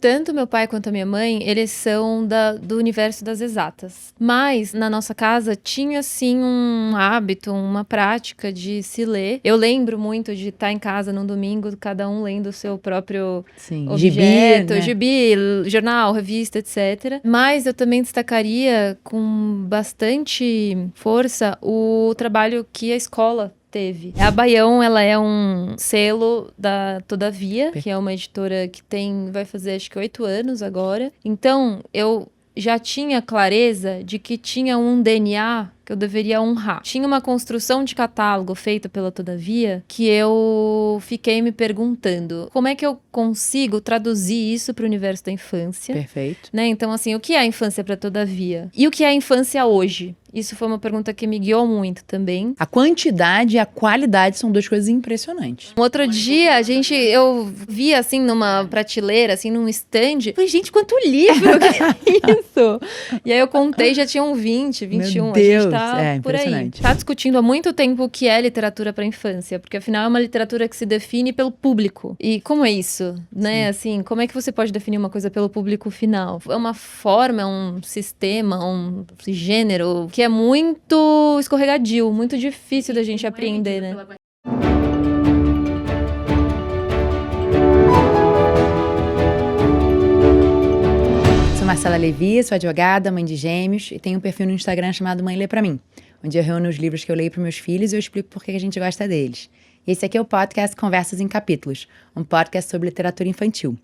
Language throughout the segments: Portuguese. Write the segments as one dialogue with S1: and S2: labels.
S1: Tanto meu pai quanto a minha mãe, eles são do universo das exatas. Mas, na nossa casa, tinha, sim, um hábito, uma prática de se ler. Eu lembro muito de estar em casa num domingo, cada um lendo o seu próprio objeto, gibi, jornal, revista, etc. Mas eu também destacaria com bastante força o trabalho que a escola teve. A Baião, ela é um selo da Todavia, que é uma editora que vai fazer acho que 8 anos agora. Então, eu já tinha clareza de que tinha um DNA que eu deveria honrar. Tinha uma construção de catálogo feita pela Todavia que eu fiquei me perguntando como é que eu consigo traduzir isso para o universo da infância.
S2: Perfeito.
S1: Né? Então, assim, o que é a infância para Todavia? E o que é a infância hoje? Isso foi uma pergunta que me guiou muito também.
S2: A quantidade e a qualidade são duas coisas impressionantes.
S1: Um outro dia, eu vi, assim, numa prateleira, assim, num stand. Falei, gente, quanto livro! Que é isso? E aí eu contei, já tinham 20, 21.
S2: Meu Deus,
S1: a gente tá por aí. Tá discutindo há muito tempo o que é literatura para infância. Porque, afinal, é uma literatura que se define pelo público. E como é isso, né? Assim, como é que você pode definir uma coisa pelo público final? É uma forma, é um sistema, um gênero que é muito escorregadio, muito difícil da gente apreender, né?
S2: Sou Marcela Levi, sou advogada, mãe de gêmeos e tenho um perfil no Instagram chamado Mãe Lê Pra Mim, onde eu reúno os livros que eu leio para meus filhos e eu explico por que a gente gosta deles. E esse aqui é o podcast Conversas em Capítulos, um podcast sobre literatura infantil.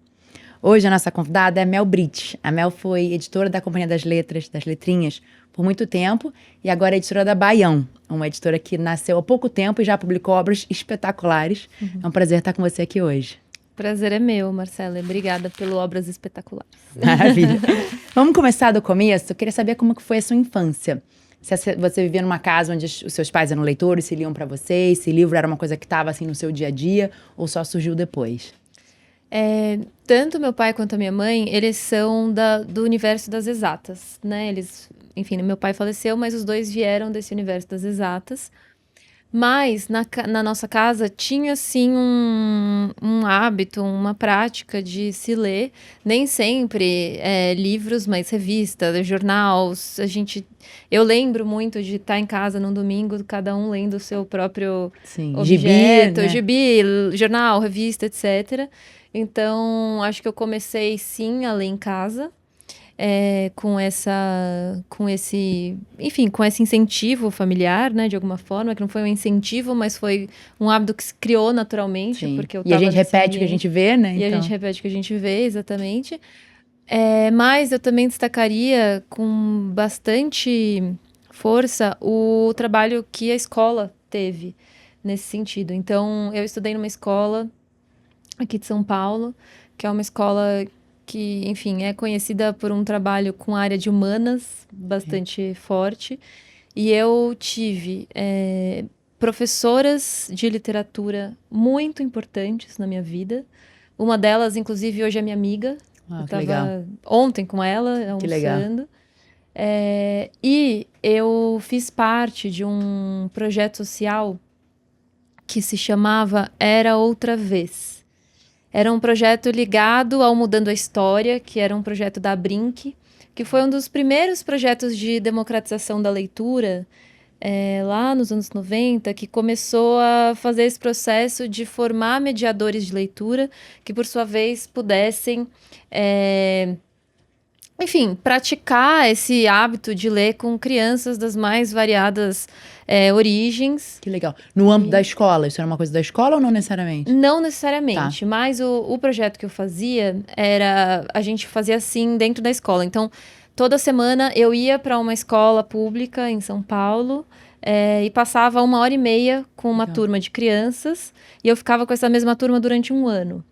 S2: Hoje a nossa convidada é Mel Brites. A Mel foi editora da Companhia das Letras, das Letrinhas, por muito tempo e agora é editora da Baião, uma editora que nasceu há pouco tempo e já publicou obras espetaculares. É um prazer estar com você aqui hoje.
S1: Prazer é meu, Marcela. Obrigada pelas obras espetaculares.
S2: Maravilha. Vamos começar do começo? Eu queria saber como que foi a sua infância. Se você vivia numa casa onde os seus pais eram leitores, se liam para você, se livro era uma coisa que estava assim no seu dia a dia ou só surgiu depois?
S1: Tanto meu pai quanto a minha mãe, eles são do universo das exatas, né? Enfim, meu pai faleceu, mas os dois vieram desse universo das exatas. Mas na nossa casa tinha, sim, um hábito, uma prática de se ler. Nem sempre livros, mas revistas, jornais. Eu lembro muito de estar em casa num domingo, cada um lendo o seu próprio objeto, gibi, jornal, revista, etc. Então, acho que eu comecei, sim, a ler em casa. Com esse incentivo familiar, né, de alguma forma, que não foi um incentivo, mas foi um hábito que se criou naturalmente.
S2: Sim.
S1: Porque
S2: E a gente repete o que a gente vê, né?
S1: E a gente repete o que a gente vê, exatamente. Mas eu também destacaria com bastante força o trabalho que a escola teve nesse sentido. Então, eu estudei numa escola aqui de São Paulo, que é uma escola que, enfim, é conhecida por um trabalho com a área de humanas bastante forte. E eu tive professoras de literatura muito importantes na minha vida. Uma delas, inclusive, hoje é minha amiga. Eu estava ontem com ela, almoçando.
S2: Que legal.
S1: E eu fiz parte de um projeto social que se chamava Era Outra Vez. Era um projeto ligado ao Mudando a História, que era um projeto da Brinc, que foi um dos primeiros projetos de democratização da leitura, lá nos anos 90, que começou a fazer esse processo de formar mediadores de leitura, que, por sua vez, pudessem, praticar esse hábito de ler com crianças das mais variadas origens.
S2: Que legal. No âmbito da escola, isso era uma coisa da escola ou não necessariamente?
S1: Não necessariamente, mas o projeto que eu fazia a gente fazia assim dentro da escola. Então, toda semana eu ia para uma escola pública em São Paulo e passava 1h30 com uma turma de crianças e eu ficava com essa mesma turma durante um ano.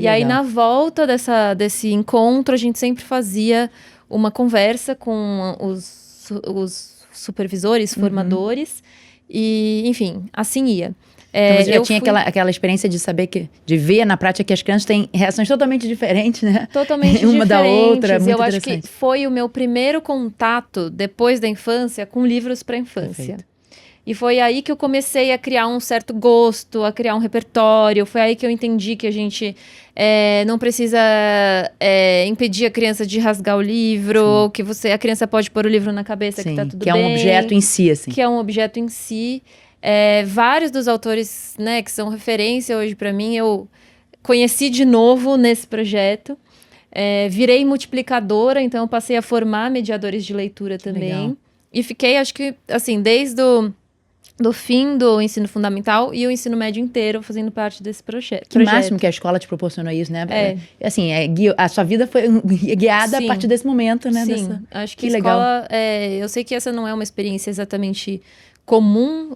S1: Aí, na volta desse encontro, a gente sempre fazia uma conversa com os supervisores, formadores, e, enfim, assim ia.
S2: Então você já tinha aquela experiência de saber de ver na prática que as crianças têm reações totalmente diferentes, né?
S1: Totalmente
S2: uma da outra, muito
S1: eu acho que foi o meu primeiro contato, depois da infância, com livros para infância.
S2: Perfeito.
S1: E foi aí que eu comecei a criar um certo gosto, a criar um repertório. Foi aí que eu entendi que a gente não precisa impedir a criança de rasgar o livro, que a criança pode pôr o livro na cabeça, que tá tudo bem.
S2: Que é um objeto em si, assim.
S1: Que é um objeto em si. Vários dos autores, né, que são referência hoje para mim, eu conheci de novo nesse projeto. Virei multiplicadora, então eu passei a formar mediadores de leitura também.
S2: Legal.
S1: E fiquei, acho que, assim, desde do fim do ensino fundamental e o ensino médio inteiro fazendo parte desse projeto.
S2: Que máximo que a escola te proporcionou isso, né? Assim, a sua vida foi guiada
S1: Sim.
S2: a partir desse momento, né?
S1: Sim, acho que
S2: Que
S1: a escola...
S2: legal.
S1: eu sei que essa não é uma experiência exatamente comum,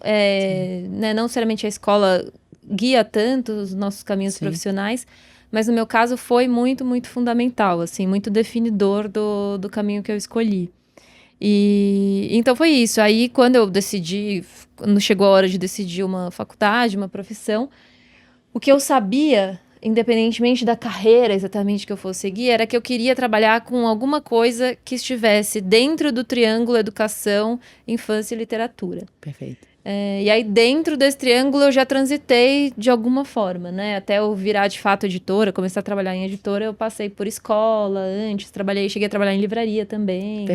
S1: né? Não necessariamente a escola guia tanto os nossos caminhos profissionais, mas no meu caso foi muito, muito fundamental, assim, muito definidor do caminho que eu escolhi. E então foi isso. Aí quando chegou a hora de decidir uma faculdade, uma profissão, o que eu sabia, independentemente da carreira exatamente que eu fosse seguir, era que eu queria trabalhar com alguma coisa que estivesse dentro do triângulo educação, infância e literatura.
S2: Perfeito.
S1: E aí, dentro desse triângulo, eu já transitei de alguma forma, né? Até eu virar, de fato, editora, começar a trabalhar em editora, eu passei por escola antes, cheguei a trabalhar em livraria também.
S2: Algum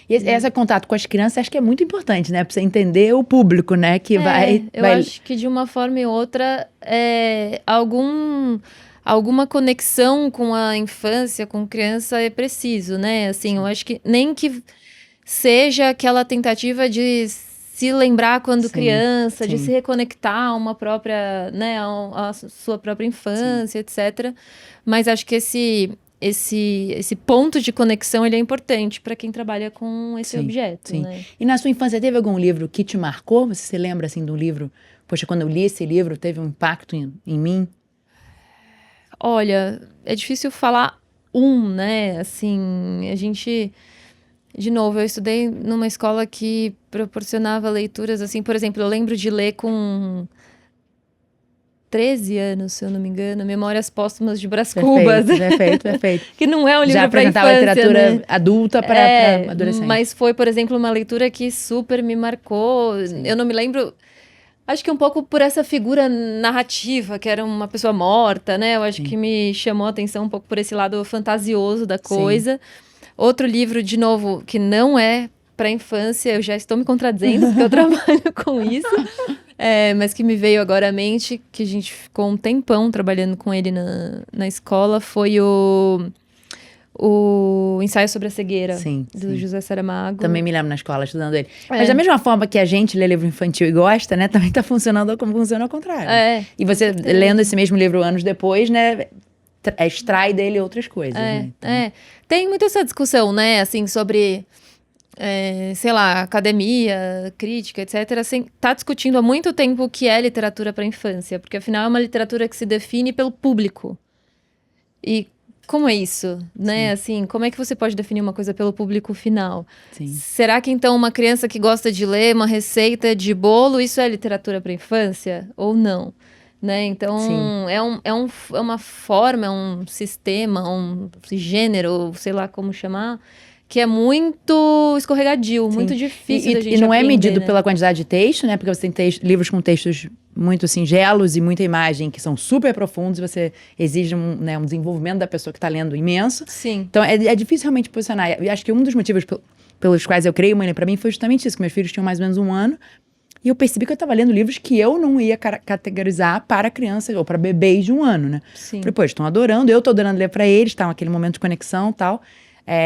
S2: E esse contato com as crianças, acho que é muito importante, né? Pra você entender o público, né? Que
S1: Eu acho que, de uma forma e outra, alguma conexão com a infância, com criança, é preciso, né? Assim, eu acho que nem que seja aquela tentativa de se lembrar quando criança, de se reconectar a uma própria, né, a sua própria infância, etc. Mas acho que esse ponto de conexão, ele é importante para quem trabalha com esse objeto, né?
S2: E na sua infância, teve algum livro que te marcou? Você se lembra, assim, de um livro? Poxa, quando eu li esse livro, teve um impacto em mim?
S1: Olha, é difícil falar né? Assim, a gente... De novo, eu estudei numa escola que proporcionava leituras, assim, por exemplo, eu lembro de ler com 13 anos, se eu não me engano, Memórias Póstumas de Brás Cubas.
S2: Perfeito.
S1: Que não é um livro para infância,
S2: literatura
S1: né?
S2: adulta para adolescente.
S1: Mas foi, por exemplo, uma leitura que super me marcou. Eu não me lembro... Acho que um pouco por essa figura narrativa, que era uma pessoa morta, né? Eu acho que me chamou a atenção um pouco por esse lado fantasioso da coisa. Outro livro, de novo, que não é para infância, eu já estou me contradizendo, porque eu trabalho com isso, mas que me veio agora à mente, que a gente ficou um tempão trabalhando com ele na escola, foi o Ensaio sobre a Cegueira, do José Saramago.
S2: Também me lembro na escola, estudando ele. Mas da mesma forma que a gente lê livro infantil e gosta, né, também está funcionando como funciona ao contrário. E você, lendo esse mesmo livro anos depois, né, extrai dele outras coisas. Né? Então...
S1: Tem muita essa discussão, né, assim, sobre, sei lá, academia, crítica, etc. Assim, tá discutindo há muito tempo o que é literatura para infância, porque afinal é uma literatura que se define pelo público. E como é isso, né? Assim, como é que você pode definir uma coisa pelo público final? Será que, então, uma criança que gosta de ler uma receita de bolo, isso é literatura para infância? Ou não? Né? Então, é uma forma, é um sistema, um gênero, sei lá como chamar, que é muito escorregadio, muito difícil da gente
S2: E não
S1: aprender,
S2: é medido
S1: né?
S2: pela quantidade de texto, né? Porque você tem livros com textos muito singelos e muita imagem, que são super profundos, e você exige um desenvolvimento da pessoa que está lendo imenso. Então, é difícil realmente posicionar. Eu acho que um dos motivos pelos quais eu criei o Mãe Lê Pra Mim foi justamente isso, que meus filhos tinham mais ou menos 1 ano, e eu percebi que eu estava lendo livros que eu não ia categorizar para crianças ou para bebês de 1 ano, né? Falei, pô, estão adorando, eu estou adorando ler para eles, tá? Aquele momento de conexão e tal.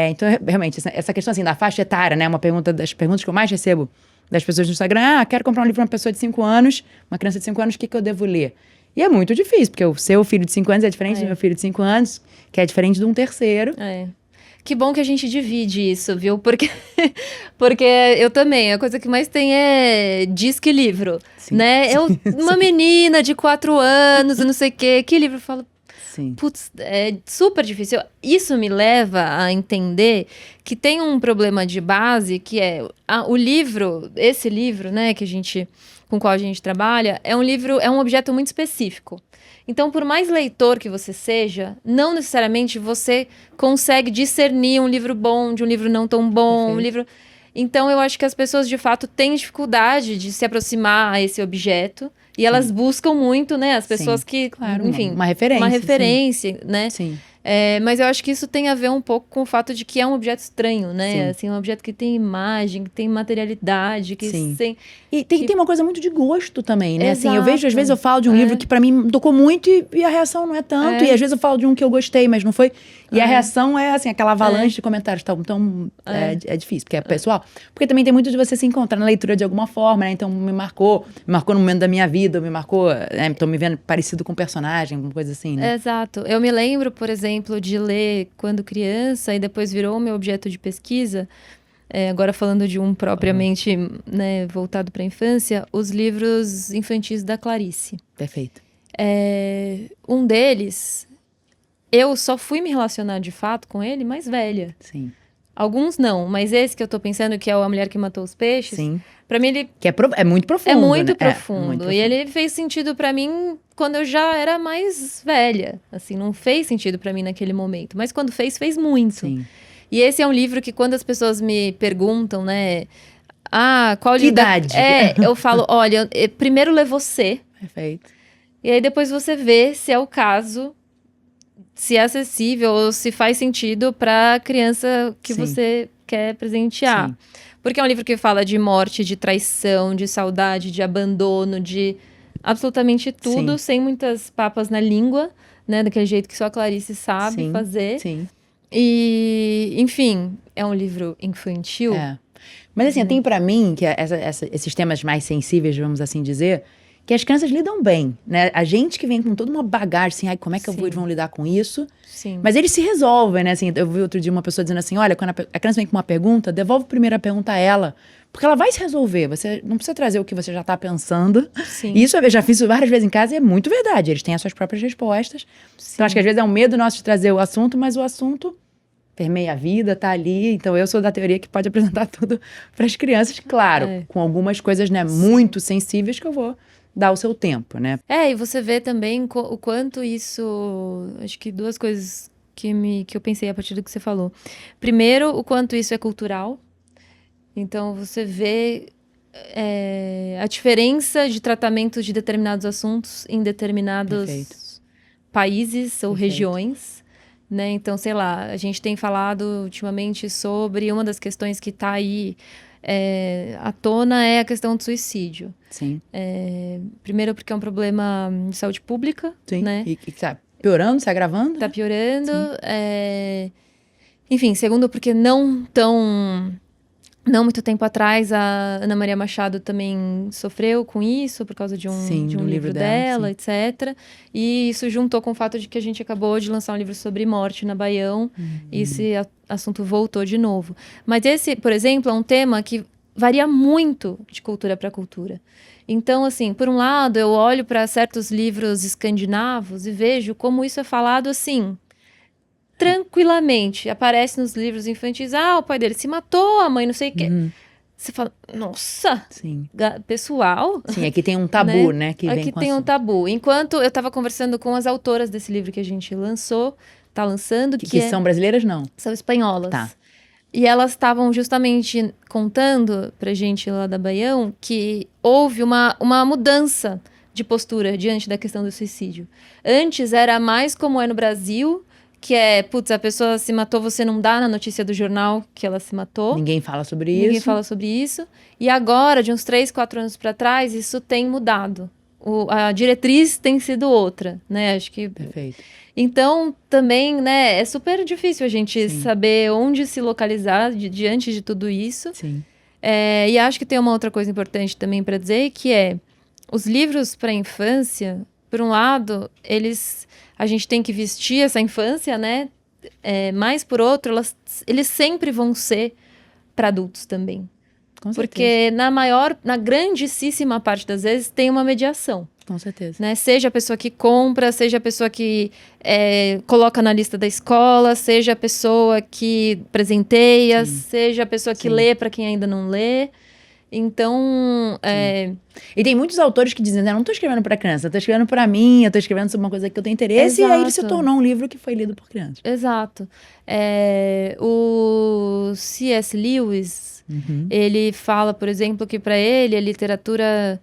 S2: Então, realmente, essa questão assim, da faixa etária, né? Uma das perguntas que eu mais recebo das pessoas no Instagram, quero comprar um livro para uma pessoa de 5 anos, uma criança de 5 anos, o que eu devo ler? E é muito difícil, porque o seu filho de 5 anos é diferente do meu filho de 5 anos, que é diferente de um terceiro.
S1: Que bom que a gente divide isso, viu? Porque eu também, a coisa que mais tem é disque livro, né? Uma menina de 4 anos, não sei o quê, que livro? Eu falo, putz, é super difícil. Isso me leva a entender que tem um problema de base, que é esse livro, né, com o qual a gente trabalha, é um objeto muito específico. Então, por mais leitor que você seja, não necessariamente você consegue discernir um livro bom de um livro não tão bom, Então, eu acho que as pessoas, de fato, têm dificuldade de se aproximar a esse objeto. E elas buscam muito, né? As pessoas que,
S2: claro,
S1: enfim...
S2: uma referência.
S1: Uma referência, né?
S2: Sim.
S1: Mas eu acho que isso tem a ver um pouco com o fato de que é um objeto estranho, né?
S2: Sim.
S1: Assim, um objeto que tem imagem, que tem materialidade, que...
S2: Sim. E tem uma coisa muito de gosto também, né?
S1: Exato.
S2: Assim, eu vejo, às vezes eu falo de um livro que pra mim tocou muito e a reação não é tanto. E às vezes eu falo de um que eu gostei, mas não foi. E a reação é, assim, aquela avalanche de comentários. Então, é difícil, porque é pessoal. Porque também tem muito de você se encontrar na leitura de alguma forma, né? Então, me marcou no momento da minha vida, me marcou, né? Tô me vendo parecido com um personagem, alguma coisa assim, né?
S1: Exato. Eu me lembro, por exemplo, de ler quando criança e depois virou meu objeto de pesquisa, agora falando de um propriamente né, voltado para a infância, os livros infantis da Clarice.
S2: Perfeito.
S1: Um deles, eu só fui me relacionar de fato com ele mais velha.
S2: Sim.
S1: Alguns não, mas esse que eu tô pensando, que é A Mulher que Matou os Peixes,
S2: Sim.
S1: Pra mim ele...
S2: Que é muito profundo,
S1: É muito
S2: né?
S1: profundo.
S2: Muito profundo.
S1: E ele fez sentido pra mim quando eu já era mais velha. Assim, não fez sentido pra mim naquele momento. Mas quando fez muito.
S2: Sim.
S1: E esse é um livro que quando as pessoas me perguntam, né... qual
S2: Que
S1: livro...
S2: idade?
S1: Eu falo, olha, primeiro lê você.
S2: Perfeito.
S1: E aí depois você vê se é o caso, se é acessível ou se faz sentido pra criança que você quer presentear.
S2: Sim.
S1: Porque é um livro que fala de morte, de traição, de saudade, de abandono, de absolutamente tudo, sem muitas papas na língua, né? Daquele jeito que só a Clarice sabe fazer.
S2: Sim.
S1: E, enfim, é um livro infantil.
S2: Mas assim, tem pra mim que esses temas mais sensíveis, vamos assim dizer, que as crianças lidam bem, né? A gente que vem com toda uma bagagem, assim, como é que eles vão lidar com isso?
S1: Sim.
S2: Mas eles se resolvem, né? Assim, eu vi outro dia uma pessoa dizendo assim, olha, quando a criança vem com uma pergunta, devolve primeiro a pergunta a ela, porque ela vai se resolver, você não precisa trazer o que você já tá pensando.
S1: Sim.
S2: E isso eu já fiz várias vezes em casa e é muito verdade, eles têm as suas próprias respostas. Então acho que às vezes é um medo nosso de trazer o assunto, mas o assunto permeia a vida, tá ali. Então eu sou da teoria que pode apresentar tudo para as crianças, claro, com algumas coisas, né, muito sensíveis que eu vou dar o seu tempo, né?
S1: E você vê também o quanto isso... Acho que duas coisas que eu pensei a partir do que você falou. Primeiro, o quanto isso é cultural. Então, você vê a diferença de tratamento de determinados assuntos em determinados países ou regiões. Né? Então, sei lá, a gente tem falado ultimamente sobre uma das questões que está aí à tona é a questão do suicídio.
S2: Sim.
S1: Primeiro porque é um problema de saúde pública, né?
S2: E tá piorando, se agravando?
S1: Tá piorando. Enfim, segundo porque não muito tempo atrás, a Ana Maria Machado também sofreu com isso, por causa de um livro dela, etc. E isso juntou com o fato de que a gente acabou de lançar um livro sobre morte na Baião, e esse assunto voltou de novo. Mas esse, por exemplo, é um tema que varia muito de cultura para cultura. Então, assim, por um lado, eu olho para certos livros escandinavos e vejo como isso é falado assim... tranquilamente, aparece nos livros infantis, o pai dele se matou, a mãe não sei o quê. Você fala, nossa, pessoal.
S2: Sim, aqui tem um tabu, né? Que vem
S1: aqui
S2: com
S1: tem um tabu. Enquanto eu estava conversando com as autoras desse livro que a gente tá lançando.
S2: Que são brasileiras, não?
S1: São espanholas.
S2: Tá.
S1: E elas estavam justamente contando pra gente lá da Baião que houve uma mudança de postura diante da questão do suicídio. Antes era mais como é no Brasil... que a pessoa se matou, você não dá na notícia do jornal que ela se matou.
S2: Ninguém fala sobre
S1: isso. E agora, de uns 3, 4 anos para trás, isso tem mudado. A diretriz tem sido outra, né? Acho que...
S2: Perfeito.
S1: Então, também, né, é super difícil a gente saber onde se localizar diante de tudo isso.
S2: Sim.
S1: E acho que tem uma outra coisa importante também para dizer, que é os livros para infância, por um lado, a gente tem que vestir essa infância, né? Mas, por outro, eles sempre vão ser para adultos também.
S2: Com certeza.
S1: Porque na grandíssima parte das vezes, tem uma mediação.
S2: Com certeza.
S1: Né? Seja a pessoa que compra, seja a pessoa que coloca na lista da escola, seja a pessoa que presenteia, seja a pessoa que lê para quem ainda não lê. Então,
S2: E tem muitos autores que dizem, não estou escrevendo para criança, estou escrevendo para mim, eu estou escrevendo sobre uma coisa que eu tenho interesse,
S1: Exato.
S2: E aí ele se tornou um livro que foi lido por crianças.
S1: Exato. O C.S. Lewis, Ele fala, por exemplo, que para ele a literatura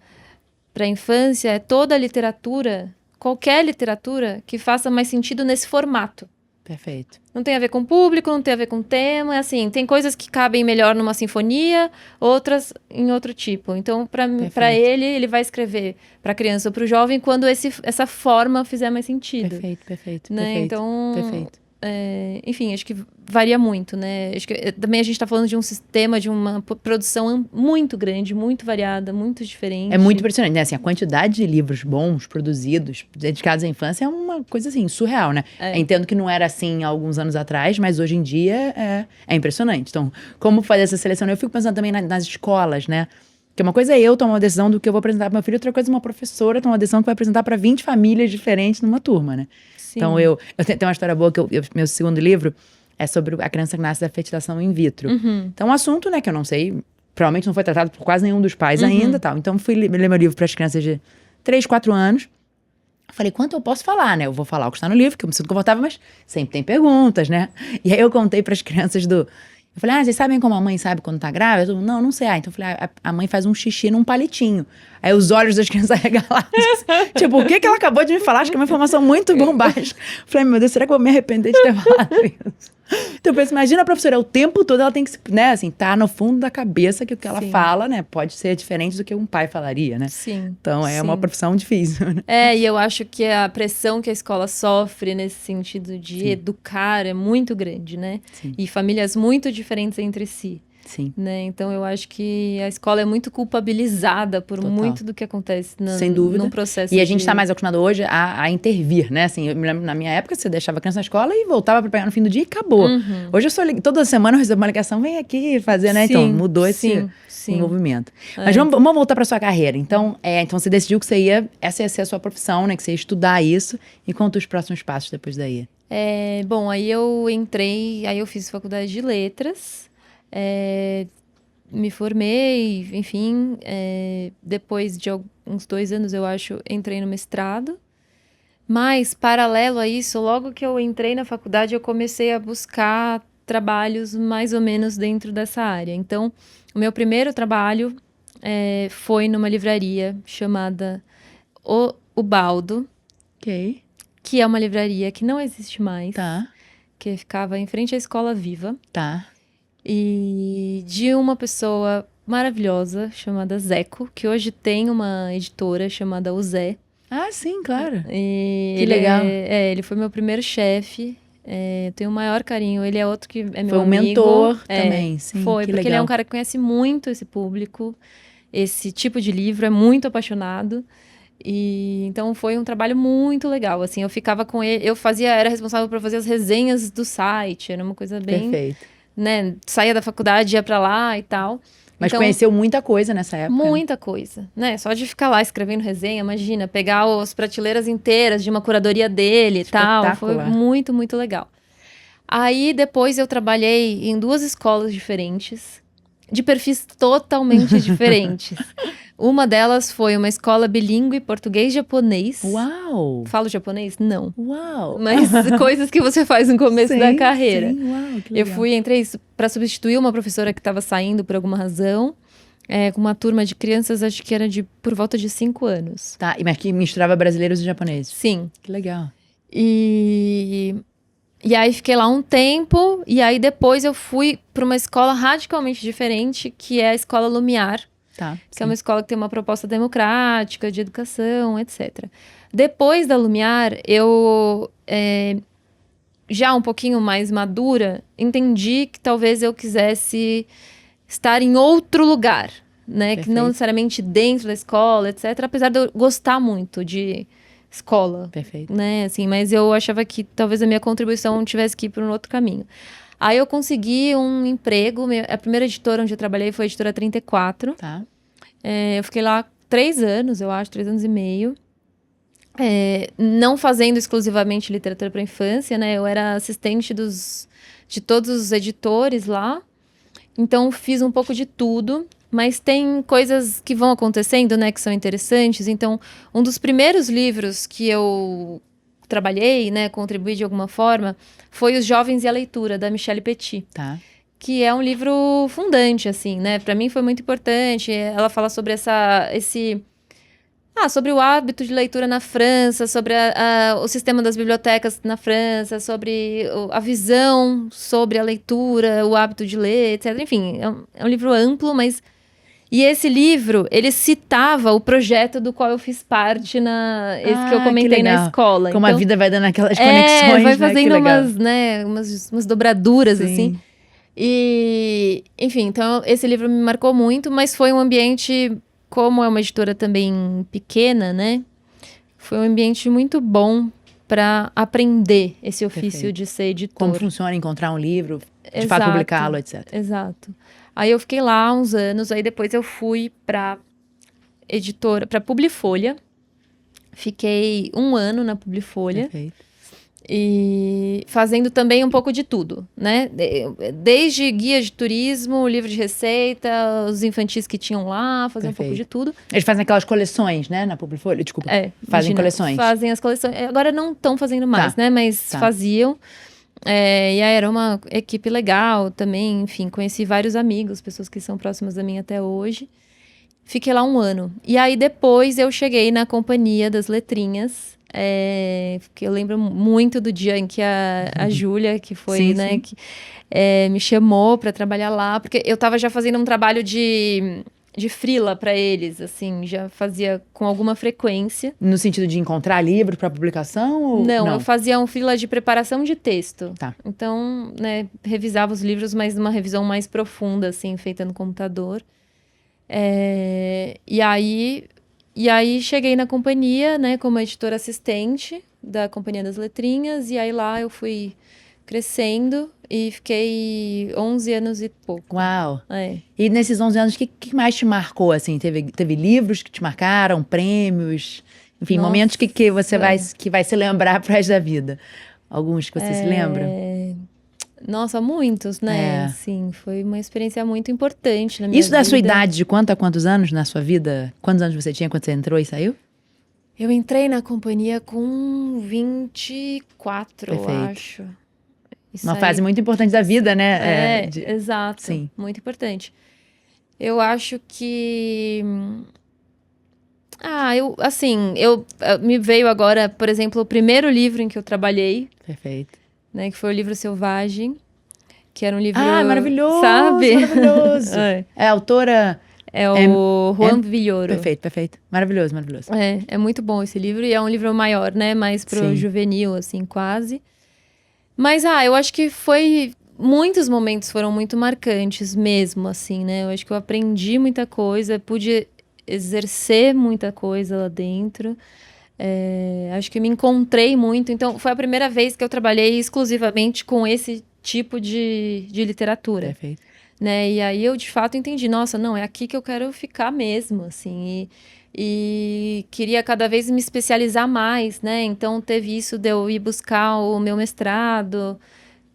S1: para a infância é toda a literatura, qualquer literatura que faça mais sentido nesse formato.
S2: Perfeito.
S1: Não tem a ver com o público, não tem a ver com o tema, assim, tem coisas que cabem melhor numa sinfonia, outras em outro tipo. Então, para ele vai escrever para a criança ou para o jovem quando essa forma fizer mais sentido.
S2: Perfeito.
S1: Né?
S2: Perfeito.
S1: Então,
S2: Perfeito.
S1: Enfim, acho que varia muito, né? Acho que também a gente está falando de um sistema, de uma produção muito grande, muito variada, muito diferente.
S2: É muito impressionante, né? Assim, a quantidade de livros bons, produzidos, dedicados à infância é uma coisa, assim, surreal, né? Entendo que não era assim há alguns anos atrás, mas hoje em dia é impressionante. Então, como fazer essa seleção? Eu fico pensando também nas escolas, né? Porque uma coisa é eu tomar uma decisão do que eu vou apresentar para meu filho, outra coisa é uma professora tomar uma decisão que vai apresentar para 20 famílias diferentes numa turma, né?
S1: Sim.
S2: Então, eu tenho uma história boa, meu segundo livro é sobre a criança que nasce da fertilização in vitro. Então, um assunto, né, que eu não sei, provavelmente não foi tratado por quase nenhum dos pais ainda, tal. Então, fui ler meu livro para as crianças de 3, 4 anos. Falei, quanto eu posso falar, né? Eu vou falar o que está no livro, que eu me sinto confortável, mas sempre tem perguntas, né? E aí eu contei para as crianças eu falei, vocês sabem como a mãe sabe quando tá grávida? Eu, não sei. Então eu falei, a mãe faz um xixi num palitinho. Aí os olhos das crianças arregalados. Tipo, o que ela acabou de me falar? Acho que é uma informação muito bombástica. Eu falei, meu Deus, será que eu vou me arrepender de ter falado isso? Então eu penso, imagina a professora, o tempo todo ela tem que, né, assim, tá no fundo da cabeça que o que ela fala, né, pode ser diferente do que um pai falaria, né?
S1: Sim.
S2: Então é uma profissão difícil, né?
S1: E eu acho que a pressão que a escola sofre nesse sentido de educar é muito grande, né?
S2: Sim.
S1: E famílias muito diferentes entre si.
S2: Sim.
S1: Né? Então eu acho que a escola é muito culpabilizada por muito do que acontece
S2: sem dúvida.
S1: no processo.
S2: E a gente está mais acostumado hoje a intervir, né? Assim, eu me lembro, na minha época, você deixava a criança na escola e voltava para pegar no fim do dia e acabou. Hoje toda semana eu recebo uma ligação, vem aqui fazer, né? Então mudou esse envolvimento. Mas vamos voltar para sua carreira. Então, então você decidiu que essa ia ser a sua profissão, né? Que você ia estudar isso. E conta os próximos passos depois daí.
S1: Bom, aí eu fiz faculdade de letras. Me formei, enfim, depois de uns 2 anos, eu acho, entrei no mestrado. Mas, paralelo a isso, logo que eu entrei na faculdade, eu comecei a buscar trabalhos mais ou menos dentro dessa área. Então, o meu primeiro trabalho foi numa livraria chamada O Baldo, que é uma livraria que não existe mais, que ficava em frente à Escola Viva. E de uma pessoa maravilhosa chamada Zeco, que hoje tem uma editora chamada O Zé.
S2: Ah, sim, claro.
S1: Que
S2: legal.
S1: Ele foi meu primeiro chefe. Tenho o maior carinho. Ele é outro que é meu amigo.
S2: Foi um mentor também, sim.
S1: Foi, porque ele é um cara que conhece muito esse público, esse tipo de livro, é muito apaixonado. E então foi um trabalho muito legal. Assim, eu ficava com ele, era responsável por fazer as resenhas do site, era uma coisa bem.
S2: Perfeito.
S1: Né, saía da faculdade, ia pra lá e tal.
S2: Mas então, conheceu muita coisa nessa época?
S1: Muita coisa, né? Só de ficar lá escrevendo resenha, imagina, pegar as prateleiras inteiras de uma curadoria dele e tal. Foi muito, muito legal. Aí, depois eu trabalhei em 2 escolas diferentes, de perfis totalmente diferentes. Uma delas foi uma escola bilíngue português-japonês.
S2: Uau!
S1: Falo japonês? Não.
S2: Uau!
S1: Mas coisas que você faz no começo da carreira.
S2: Sim, uau, que legal.
S1: Entrei para substituir uma professora que estava saindo por alguma razão, com uma turma de crianças, acho que era por volta de 5 anos.
S2: Tá, mas que misturava brasileiros e japoneses.
S1: Sim.
S2: Que legal.
S1: E aí fiquei lá um tempo, e aí depois eu fui para uma escola radicalmente diferente, que é a Escola Lumiar. Que é uma escola que tem uma proposta democrática, de educação, etc. Depois da Lumiar, eu, já um pouquinho mais madura, entendi que talvez eu quisesse estar em outro lugar, né? Que não necessariamente dentro da escola, etc. Apesar de eu gostar muito de escola.
S2: Perfeito.
S1: Né? Assim, mas eu achava que talvez a minha contribuição tivesse que ir para um outro caminho. Aí eu consegui um emprego, a primeira editora onde eu trabalhei foi a editora 34. Eu fiquei lá 3 anos, eu acho, 3 anos e meio. Não fazendo exclusivamente literatura para infância, né? Eu era assistente de todos os editores lá. Então, fiz um pouco de tudo. Mas tem coisas que vão acontecendo, né? Que são interessantes. Então, um dos primeiros livros que eu trabalhei, né, contribuí de alguma forma, foi Os Jovens e a Leitura, da Michelle Petit. que é um livro fundante, assim, né? Para mim foi muito importante. Ela fala sobre sobre o hábito de leitura na França, sobre o sistema das bibliotecas na França, sobre a visão sobre a leitura, o hábito de ler, etc. Enfim, é um livro amplo, mas... E esse livro, ele citava o projeto do qual eu fiz parte esse que eu comentei na escola.
S2: Como então, a vida vai dando aquelas conexões,
S1: vai fazendo umas dobraduras, sim, assim. E, enfim, então esse livro me marcou muito, mas foi um ambiente, como é uma editora também pequena, né? Foi um ambiente muito bom para aprender esse ofício de ser editor.
S2: Como funciona encontrar um livro, de fato publicá-lo, etc.
S1: Exato. Aí eu fiquei lá uns anos, aí depois eu fui pra editora, pra Publifolha. Fiquei 1 ano na Publifolha.
S2: Perfeito.
S1: E fazendo também um pouco de tudo, né? Desde guia de turismo, livro de receita, os infantis que tinham lá, fazer um pouco de tudo.
S2: Eles fazem aquelas coleções, né? Na Publifolha, desculpa. Fazem coleções.
S1: Fazem as coleções. Agora não estão fazendo mais, né? Mas faziam. E aí era uma equipe legal também, enfim, conheci vários amigos, pessoas que são próximas da mim até hoje. Fiquei lá 1 ano. E aí depois eu cheguei na Companhia das Letrinhas, que eu lembro muito do dia em que a Júlia, que foi, né, que me chamou para trabalhar lá, porque eu tava já fazendo um trabalho de freela para eles, assim, já fazia com alguma frequência.
S2: No sentido de encontrar livro para publicação? Ou
S1: não, eu fazia um freela de preparação de texto.
S2: Tá.
S1: Então, né, revisava os livros, mas numa revisão mais profunda, assim, feita no computador. E aí cheguei na companhia, né, como editora assistente da Companhia das Letrinhas, e aí lá eu fui crescendo e fiquei 11 anos e pouco.
S2: Uau! E nesses 11 anos, o que mais te marcou, assim? Teve livros que te marcaram, prêmios, enfim, nossa, momentos que você vai se lembrar pro resto da vida. Alguns que você se lembra?
S1: Nossa, muitos, né? Sim, foi uma experiência muito importante na minha vida.
S2: Isso da sua idade, de quanto a quantos anos na sua vida? Quantos anos você tinha quando você entrou e saiu?
S1: Eu entrei na companhia com 24, Perfeito. Eu acho.
S2: Uma fase muito importante da vida, né?
S1: Exato. Sim. Muito importante. Eu acho que... me veio agora, por exemplo, o primeiro livro em que eu trabalhei.
S2: Perfeito.
S1: Né, que foi o livro Selvagem, que era um livro...
S2: maravilhoso!
S1: Sabe?
S2: Maravilhoso! A autora...
S1: É o Juan Villoro.
S2: Perfeito. Maravilhoso, maravilhoso.
S1: É muito bom esse livro, e é um livro maior, né? Mais pro juvenil, assim, quase. Mas, eu acho que muitos momentos foram muito marcantes mesmo, assim, né? Eu acho que eu aprendi muita coisa, pude exercer muita coisa lá dentro. Acho que me encontrei muito. Então, foi a primeira vez que eu trabalhei exclusivamente com esse tipo de literatura.
S2: Perfeito.
S1: Né? E aí eu, de fato, entendi. Nossa, não, é aqui que eu quero ficar mesmo, assim. E queria cada vez me especializar mais, né? Então, teve isso de eu ir buscar o meu mestrado,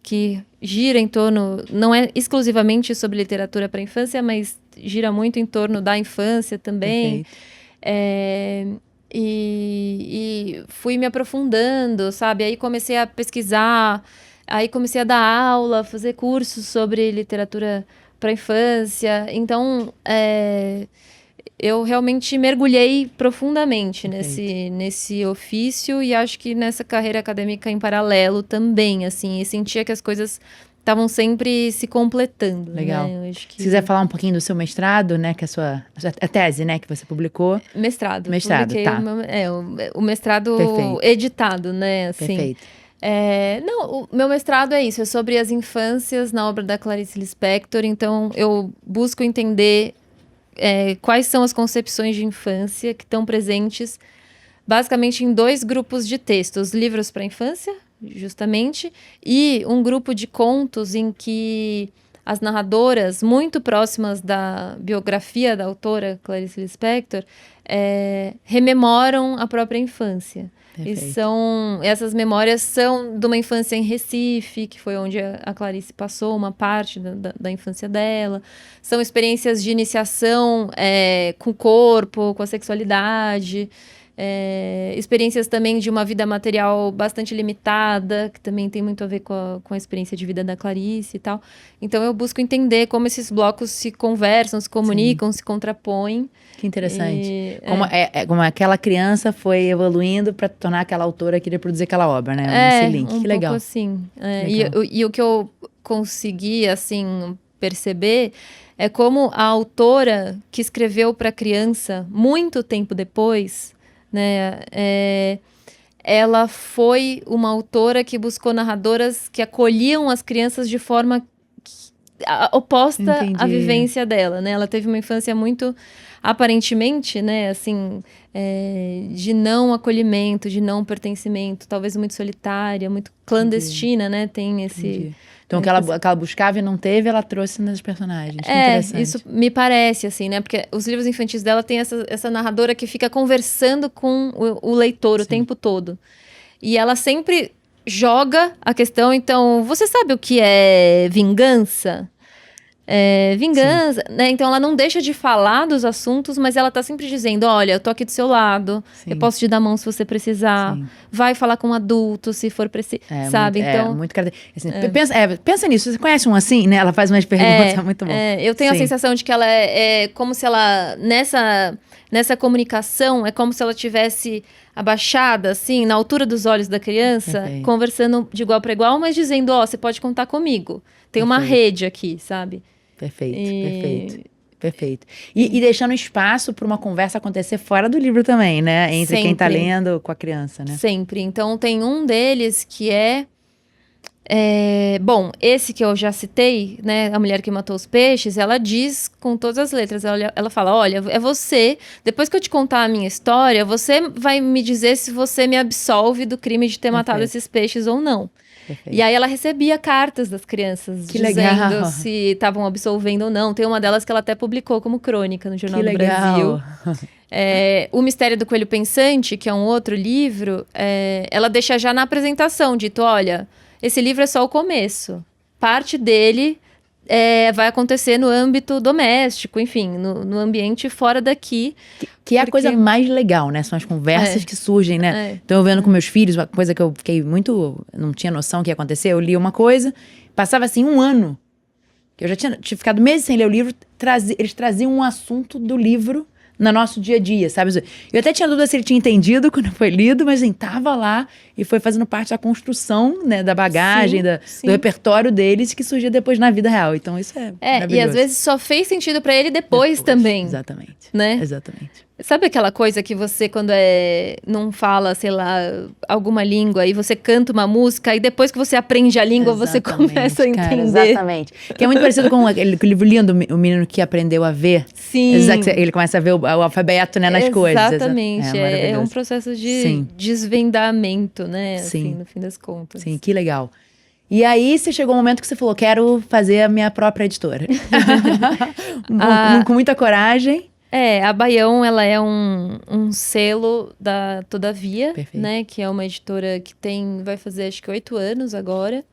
S1: que gira em torno... Não é exclusivamente sobre literatura para a infância, mas gira muito em torno da infância também. Perfeito. E fui me aprofundando, sabe? Aí comecei a pesquisar, aí comecei a dar aula, fazer cursos sobre literatura para infância. Então, eu realmente mergulhei profundamente nesse ofício, e acho que nessa carreira acadêmica em paralelo também, assim. E sentia que as coisas estavam sempre se completando.
S2: Legal.
S1: Né? Eu acho que...
S2: Se quiser falar um pouquinho do seu mestrado, né? Que é a tese, né? Que você publicou.
S1: Mestrado,
S2: tá.
S1: O mestrado Perfeito. Editado, né? Assim.
S2: Perfeito.
S1: O meu mestrado é isso, é sobre as infâncias na obra da Clarice Lispector. Então, eu busco entender quais são as concepções de infância que estão presentes basicamente em 2 grupos de textos. Livros para a infância, justamente, e um grupo de contos em que as narradoras, muito próximas da biografia da autora Clarice Lispector, rememoram a própria infância. Perfeito. E essas memórias são de uma infância em Recife, que foi onde a Clarice passou uma parte da infância dela. São experiências de iniciação com o corpo, com a sexualidade. experiências também de uma vida material bastante limitada, que também tem muito a ver com a experiência de vida da Clarice e tal. Então eu busco entender como esses blocos se conversam, se comunicam, se contrapõem.
S2: Que interessante. Como aquela criança foi evoluindo para tornar aquela autora que queria produzir aquela obra, né? Esse link.
S1: Um
S2: que legal.
S1: pouco assim.
S2: Legal.
S1: E o que eu consegui, assim, perceber é como a autora que escreveu para criança muito tempo depois, né, ela foi uma autora que buscou narradoras que acolhiam as crianças de forma oposta à vivência dela, né? Ela teve uma infância muito, aparentemente, né, assim, de não acolhimento, de não pertencimento, talvez muito solitária, muito clandestina, né? Tem esse...
S2: Entendi. Então, o que ela buscava e não teve, ela trouxe nas personagens. Que interessante.
S1: Isso me parece, assim, né? Porque os livros infantis dela tem essa narradora que fica conversando com o leitor o tempo todo. E ela sempre joga a questão, então, você sabe o que é vingança? Vingança, né? Então ela não deixa de falar dos assuntos, mas ela tá sempre dizendo, olha, eu tô aqui do seu lado, eu posso te dar a mão se você precisar, vai falar com um adulto se for preciso, sabe?
S2: Então, muito assim, pensa nisso, você conhece um assim, né? Ela faz umas perguntas, muito bom.
S1: Eu tenho a sensação de que ela é como se ela, nessa comunicação, é como se ela tivesse abaixada, assim, na altura dos olhos da criança, conversando de igual para igual, mas dizendo, você pode contar comigo, tem uma rede aqui, sabe?
S2: Perfeito. E deixando espaço para uma conversa acontecer fora do livro também, né? Entre quem tá lendo com a criança, né?
S1: Sempre. Então, tem um deles que bom, esse que eu já citei, né? A Mulher que Matou os Peixes, ela diz com todas as letras, ela fala, olha, é você, depois que eu te contar a minha história, você vai me dizer se você me absolve do crime de ter matado esses peixes ou não. E aí ela recebia cartas das crianças dizendo se estavam absolvendo ou não. Tem uma delas que ela até publicou como crônica no Jornal do Brasil. O Mistério do Coelho Pensante, que é um outro livro, ela deixa já na apresentação, dito, olha, esse livro é só o começo. Parte dele vai acontecer no âmbito doméstico, enfim, no ambiente fora daqui.
S2: Que é a coisa mais legal, né? São as conversas que surgem, né? Então, eu vendo com meus filhos, uma coisa que eu fiquei muito... Não tinha noção que ia acontecer. Eu li uma coisa, passava assim um ano. Que eu já tinha ficado meses sem ler o livro. Eles traziam um assunto do livro no nosso dia a dia, sabe? Eu até tinha dúvida se ele tinha entendido quando foi lido, mas assim, tava lá e foi fazendo parte da construção, né, da bagagem, do repertório deles, que surgia depois na vida real. Então isso é maravilhoso.
S1: E às vezes só fez sentido pra ele depois também.
S2: Exatamente.
S1: Né?
S2: Exatamente.
S1: Sabe aquela coisa que você, quando não fala, sei lá, alguma língua, e você canta uma música, e depois que você aprende a língua, você começa a entender.
S2: Cara, exatamente. Que é muito parecido com aquele livro lindo, O Menino que Aprendeu a Ver.
S1: Sim.
S2: Ele começa a ver o alfabeto, né, nas coisas.
S1: Exatamente. É um processo de desvendamento, né? Assim, no fim das contas.
S2: Sim, que legal. E aí, você chegou um momento que você falou, quero fazer a minha própria editora. Com muita coragem.
S1: A Baião, ela é um selo da Todavia, né? Que é uma editora que vai fazer acho que 8 anos agora.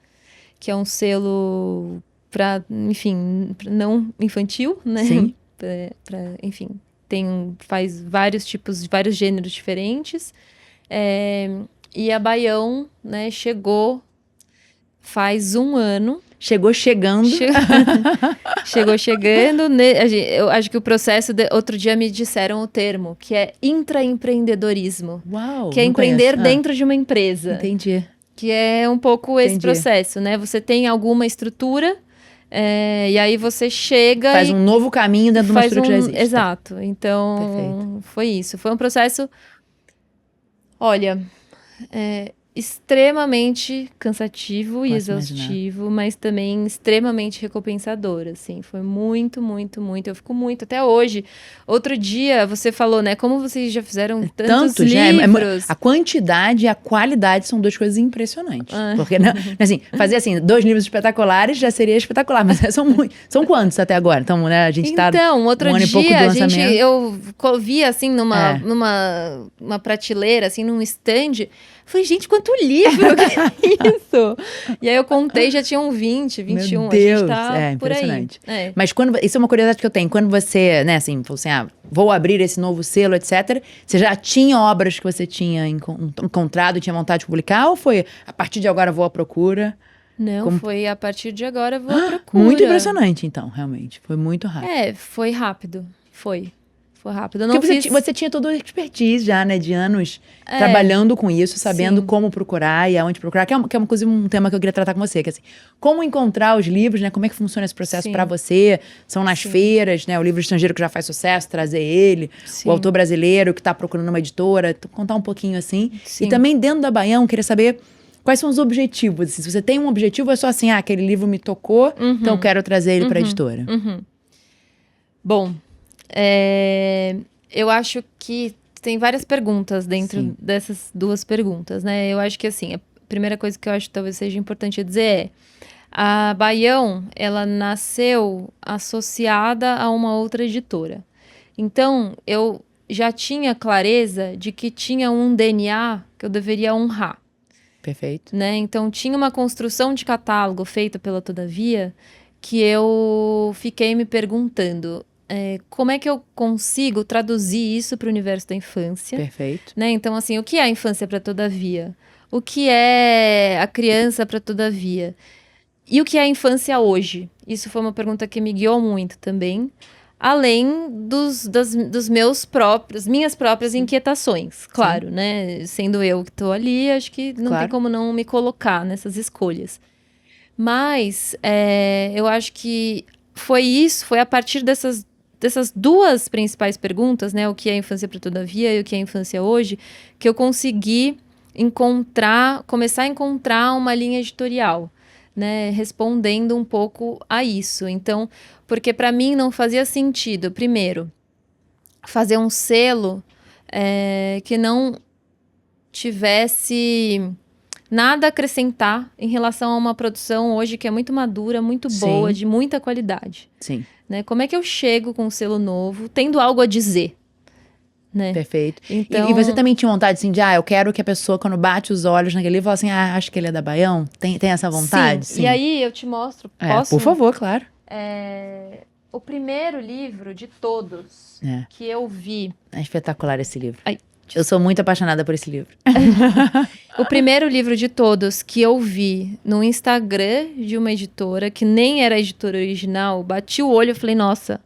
S1: Que é um selo para, enfim, não infantil, né?
S2: Sim.
S1: Enfim, faz vários tipos, vários gêneros diferentes. E a Baião, né, chegou faz um ano.
S2: Chegou chegando.
S1: Chegou chegando. Eu acho que o processo... Outro dia me disseram o termo, que é intraempreendedorismo.
S2: Uau!
S1: Que é empreender dentro de uma empresa.
S2: Entendi.
S1: Que é um pouco esse processo, né? Você tem alguma estrutura, e aí você chega
S2: faz um novo caminho dentro de uma estrutura que já existe.
S1: Exato. Então, foi isso. Foi um processo... Olha... extremamente cansativo e exaustivo, mas também extremamente recompensador, assim. Foi muito, muito, muito. Eu fico muito, até hoje. Outro dia, você falou, né? Como vocês já fizeram tantos livros.
S2: A quantidade e a qualidade são duas coisas impressionantes. Porque, assim, fazer assim, 2 livros espetaculares já seria espetacular, mas são quantos até agora? Então, né, a gente tá
S1: outro
S2: ano e pouco do
S1: dia, eu vi, assim, numa prateleira, assim, num stand... Falei, gente, quanto livro, que é isso? E aí eu contei, já tinham 20, 21,
S2: Meu Deus,
S1: a gente tá por aí.
S2: impressionante. Mas isso é uma curiosidade que eu tenho. Quando você, né, assim, falou assim, vou abrir esse novo selo, etc. Você já tinha obras que você tinha encontrado, tinha vontade de publicar? Ou foi, a partir de agora vou à procura?
S1: Não, foi a partir de agora vou à procura.
S2: Muito impressionante, então, realmente. Foi muito rápido.
S1: Foi rápido. Foi rápido. Eu não
S2: Porque você tinha toda a expertise já, né? De anos trabalhando com isso, sabendo como procurar e aonde procurar. Que é uma coisa, um tema que eu queria tratar com você. Que é assim, como encontrar os livros, né? Como é que funciona esse processo para você? São nas feiras, né? O livro estrangeiro que já faz sucesso, trazer ele. O autor brasileiro que tá procurando uma editora. Contar um pouquinho assim.
S1: Sim.
S2: E também dentro da Baião, queria saber... Quais são os objetivos? Assim, se você tem um objetivo, é só assim, aquele livro me tocou, então eu quero trazer ele para a editora.
S1: Bom, eu acho que tem várias perguntas dentro dessas duas perguntas, né? Eu acho que, assim, a primeira coisa que eu acho que talvez seja importante dizer é a Baião, ela nasceu associada a uma outra editora. Então, eu já tinha clareza de que tinha um DNA que eu deveria honrar.
S2: Perfeito.
S1: Né? Então, tinha uma construção de catálogo feita pela Todavia que eu fiquei me perguntando como é que eu consigo traduzir isso para o universo da infância.
S2: Perfeito.
S1: Né? Então, assim, o que é a infância para Todavia? O que é a criança para Todavia? E o que é a infância hoje? Isso foi uma pergunta que me guiou muito também. Além dos minhas próprias inquietações, claro, né? Sendo eu que estou ali, acho que não tem como não me colocar nessas escolhas. Mas eu acho que foi a partir dessas duas principais perguntas, né? O que é a infância para Todavia e o que é a infância hoje, que eu consegui começar a encontrar uma linha editorial. Né, respondendo um pouco a isso. Então, porque para mim não fazia sentido, primeiro, fazer um selo que não tivesse nada a acrescentar em relação a uma produção hoje que é muito madura, muito boa, de muita qualidade.
S2: Sim.
S1: Né? Como é que eu chego com um selo novo, tendo algo a dizer? Né?
S2: Perfeito.
S1: Então...
S2: E você também tinha vontade, assim, de, eu quero que a pessoa, quando bate os olhos naquele livro, fala assim, acho que ele é da Baião? Tem essa vontade?
S1: Sim. E aí eu te mostro, posso?
S2: Por favor, claro.
S1: O primeiro livro de todos que eu vi...
S2: É espetacular esse livro.
S1: Ai,
S2: eu sou muito apaixonada por esse livro.
S1: O primeiro livro de todos que eu vi no Instagram de uma editora, que nem era a editora original, bati o olho e falei, nossa...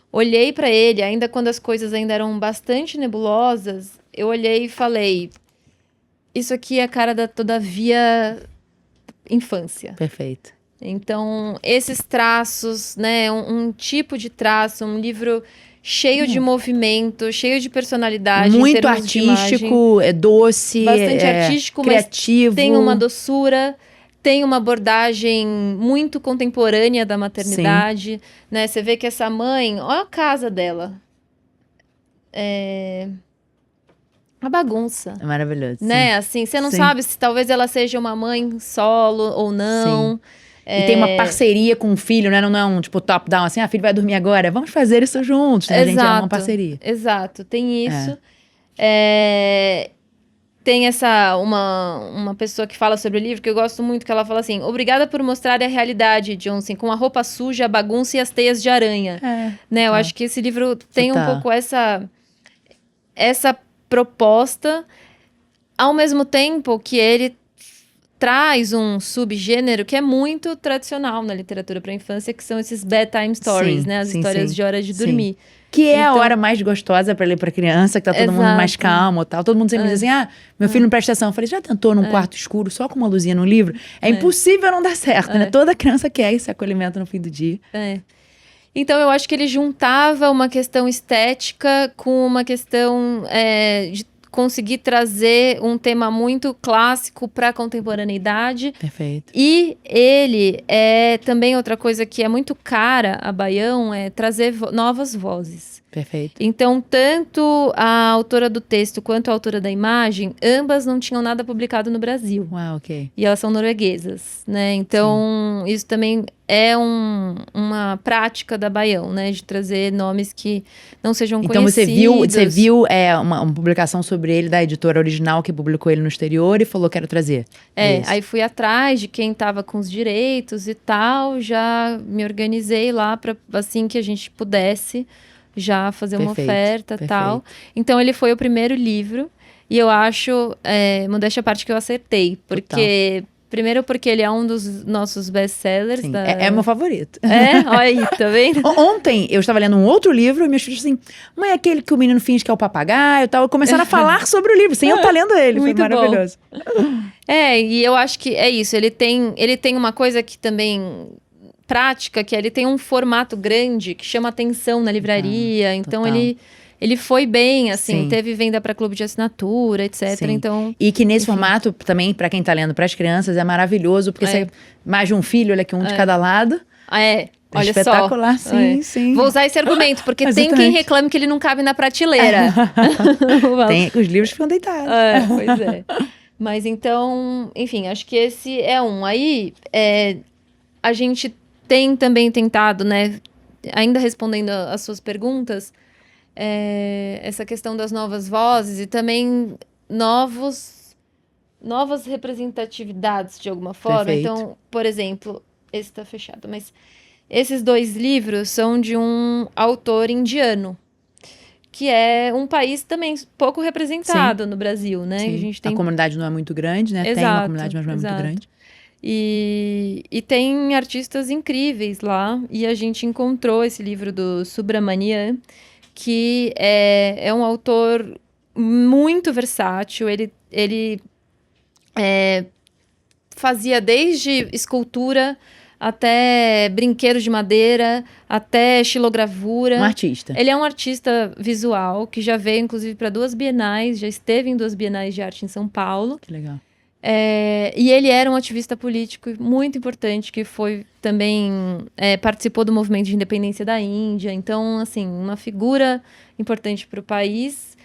S1: Olhei para ele, ainda quando as coisas ainda eram bastante nebulosas, eu olhei e falei, isso aqui é a cara da Todavia infância.
S2: Perfeito.
S1: Então, esses traços, né, um tipo de traço, um livro cheio de movimento, cheio de personalidade.
S2: Muito artístico, é doce,
S1: bastante artístico,
S2: criativo.
S1: Mas tem uma doçura. Tem uma abordagem muito contemporânea da maternidade, né? Você vê que essa mãe, olha a casa dela. Uma bagunça.
S2: É maravilhoso.
S1: Né? Assim, você não sabe se talvez ela seja uma mãe solo ou não.
S2: Sim. E tem uma parceria com o filho, né? Não é um tipo top-down, assim, filho vai dormir agora, vamos fazer isso juntos, né?
S1: Exato,
S2: a gente é uma parceria.
S1: Exato, tem isso. Tem uma pessoa que fala sobre o livro, que eu gosto muito, que ela fala assim, obrigada por mostrar a realidade, Johnson, com a roupa suja, a bagunça e as teias de aranha. Né? Eu acho que esse livro tem um pouco essa proposta, ao mesmo tempo que ele traz um subgênero que é muito tradicional na literatura para a infância, que são esses bedtime stories, né? As histórias de hora de dormir.
S2: Que é a hora mais gostosa para ler para criança, que tá todo mundo mais calmo e tal. Todo mundo sempre diz assim, meu filho não presta atenção. Eu falei, já tentou num quarto escuro, só com uma luzinha no livro? É impossível não dar certo, né? Toda criança quer esse acolhimento no fim do dia.
S1: Então, eu acho que ele juntava uma questão estética com uma questão de conseguir trazer um tema muito clássico para a contemporaneidade.
S2: Perfeito.
S1: E ele também outra coisa que é muito cara a Baião, é trazer novas vozes.
S2: Perfeito.
S1: Então, tanto a autora do texto quanto a autora da imagem, ambas não tinham nada publicado no Brasil.
S2: Uau, ok.
S1: E elas são norueguesas, né? Então, isso também é uma prática da Baião, né? De trazer nomes que não sejam
S2: Então
S1: conhecidos.
S2: você viu uma publicação sobre ele da editora original que publicou ele no exterior e falou, quero trazer. Isso.
S1: Aí fui atrás de quem estava com os direitos e tal, já me organizei lá para assim que a gente pudesse já fazer uma oferta e tal. Então, ele foi o primeiro livro. E eu acho, modéstia à parte, que eu acertei. Porque, primeiro porque ele é um dos nossos best-sellers.
S2: Sim, é meu favorito.
S1: Olha aí, tá vendo?
S2: Ontem, eu estava lendo um outro livro e meus filhos assim, mãe, aquele que o menino finge que é o papagaio e tal. Começaram a falar sobre o livro, sem eu estar lendo ele.
S1: Muito
S2: foi maravilhoso.
S1: E eu acho que é isso. Ele tem uma coisa que também... prática, que ele tem um formato grande que chama atenção na livraria. Então, ele foi bem, assim,
S2: Sim.
S1: teve venda para clube de assinatura, etc.
S2: Sim.
S1: Então,
S2: e que nesse formato, também, para quem tá lendo para as crianças, é maravilhoso, porque você mais de um filho, olha aqui, um de cada lado.
S1: Olha
S2: espetacular,
S1: só.
S2: Sim.
S1: Vou usar esse argumento, porque tem quem reclame que ele não cabe na prateleira.
S2: Os livros ficam deitados.
S1: Pois é. Mas então, enfim, acho que esse é um. Aí, a gente tem também tentado, né, ainda respondendo as suas perguntas, essa questão das novas vozes e também novas representatividades, de alguma forma.
S2: Perfeito.
S1: Então, por exemplo, esse tá fechado, mas esses 2 livros são de um autor indiano, que é um país também pouco representado no Brasil, né?
S2: Sim. A comunidade não é muito grande, né?
S1: Exato,
S2: tem uma comunidade, mas não é muito grande.
S1: E tem artistas incríveis lá, e a gente encontrou esse livro do Subramanian, que é um autor muito versátil. Ele fazia desde escultura até brinquedos de madeira, até xilogravura.
S2: Um artista.
S1: Ele é um artista visual, que já veio, inclusive, para 2 bienais, já esteve em 2 bienais de arte em São Paulo.
S2: Que legal.
S1: E ele era um ativista político muito importante, que foi também participou do movimento de independência da Índia. Então, assim, uma figura importante para o país,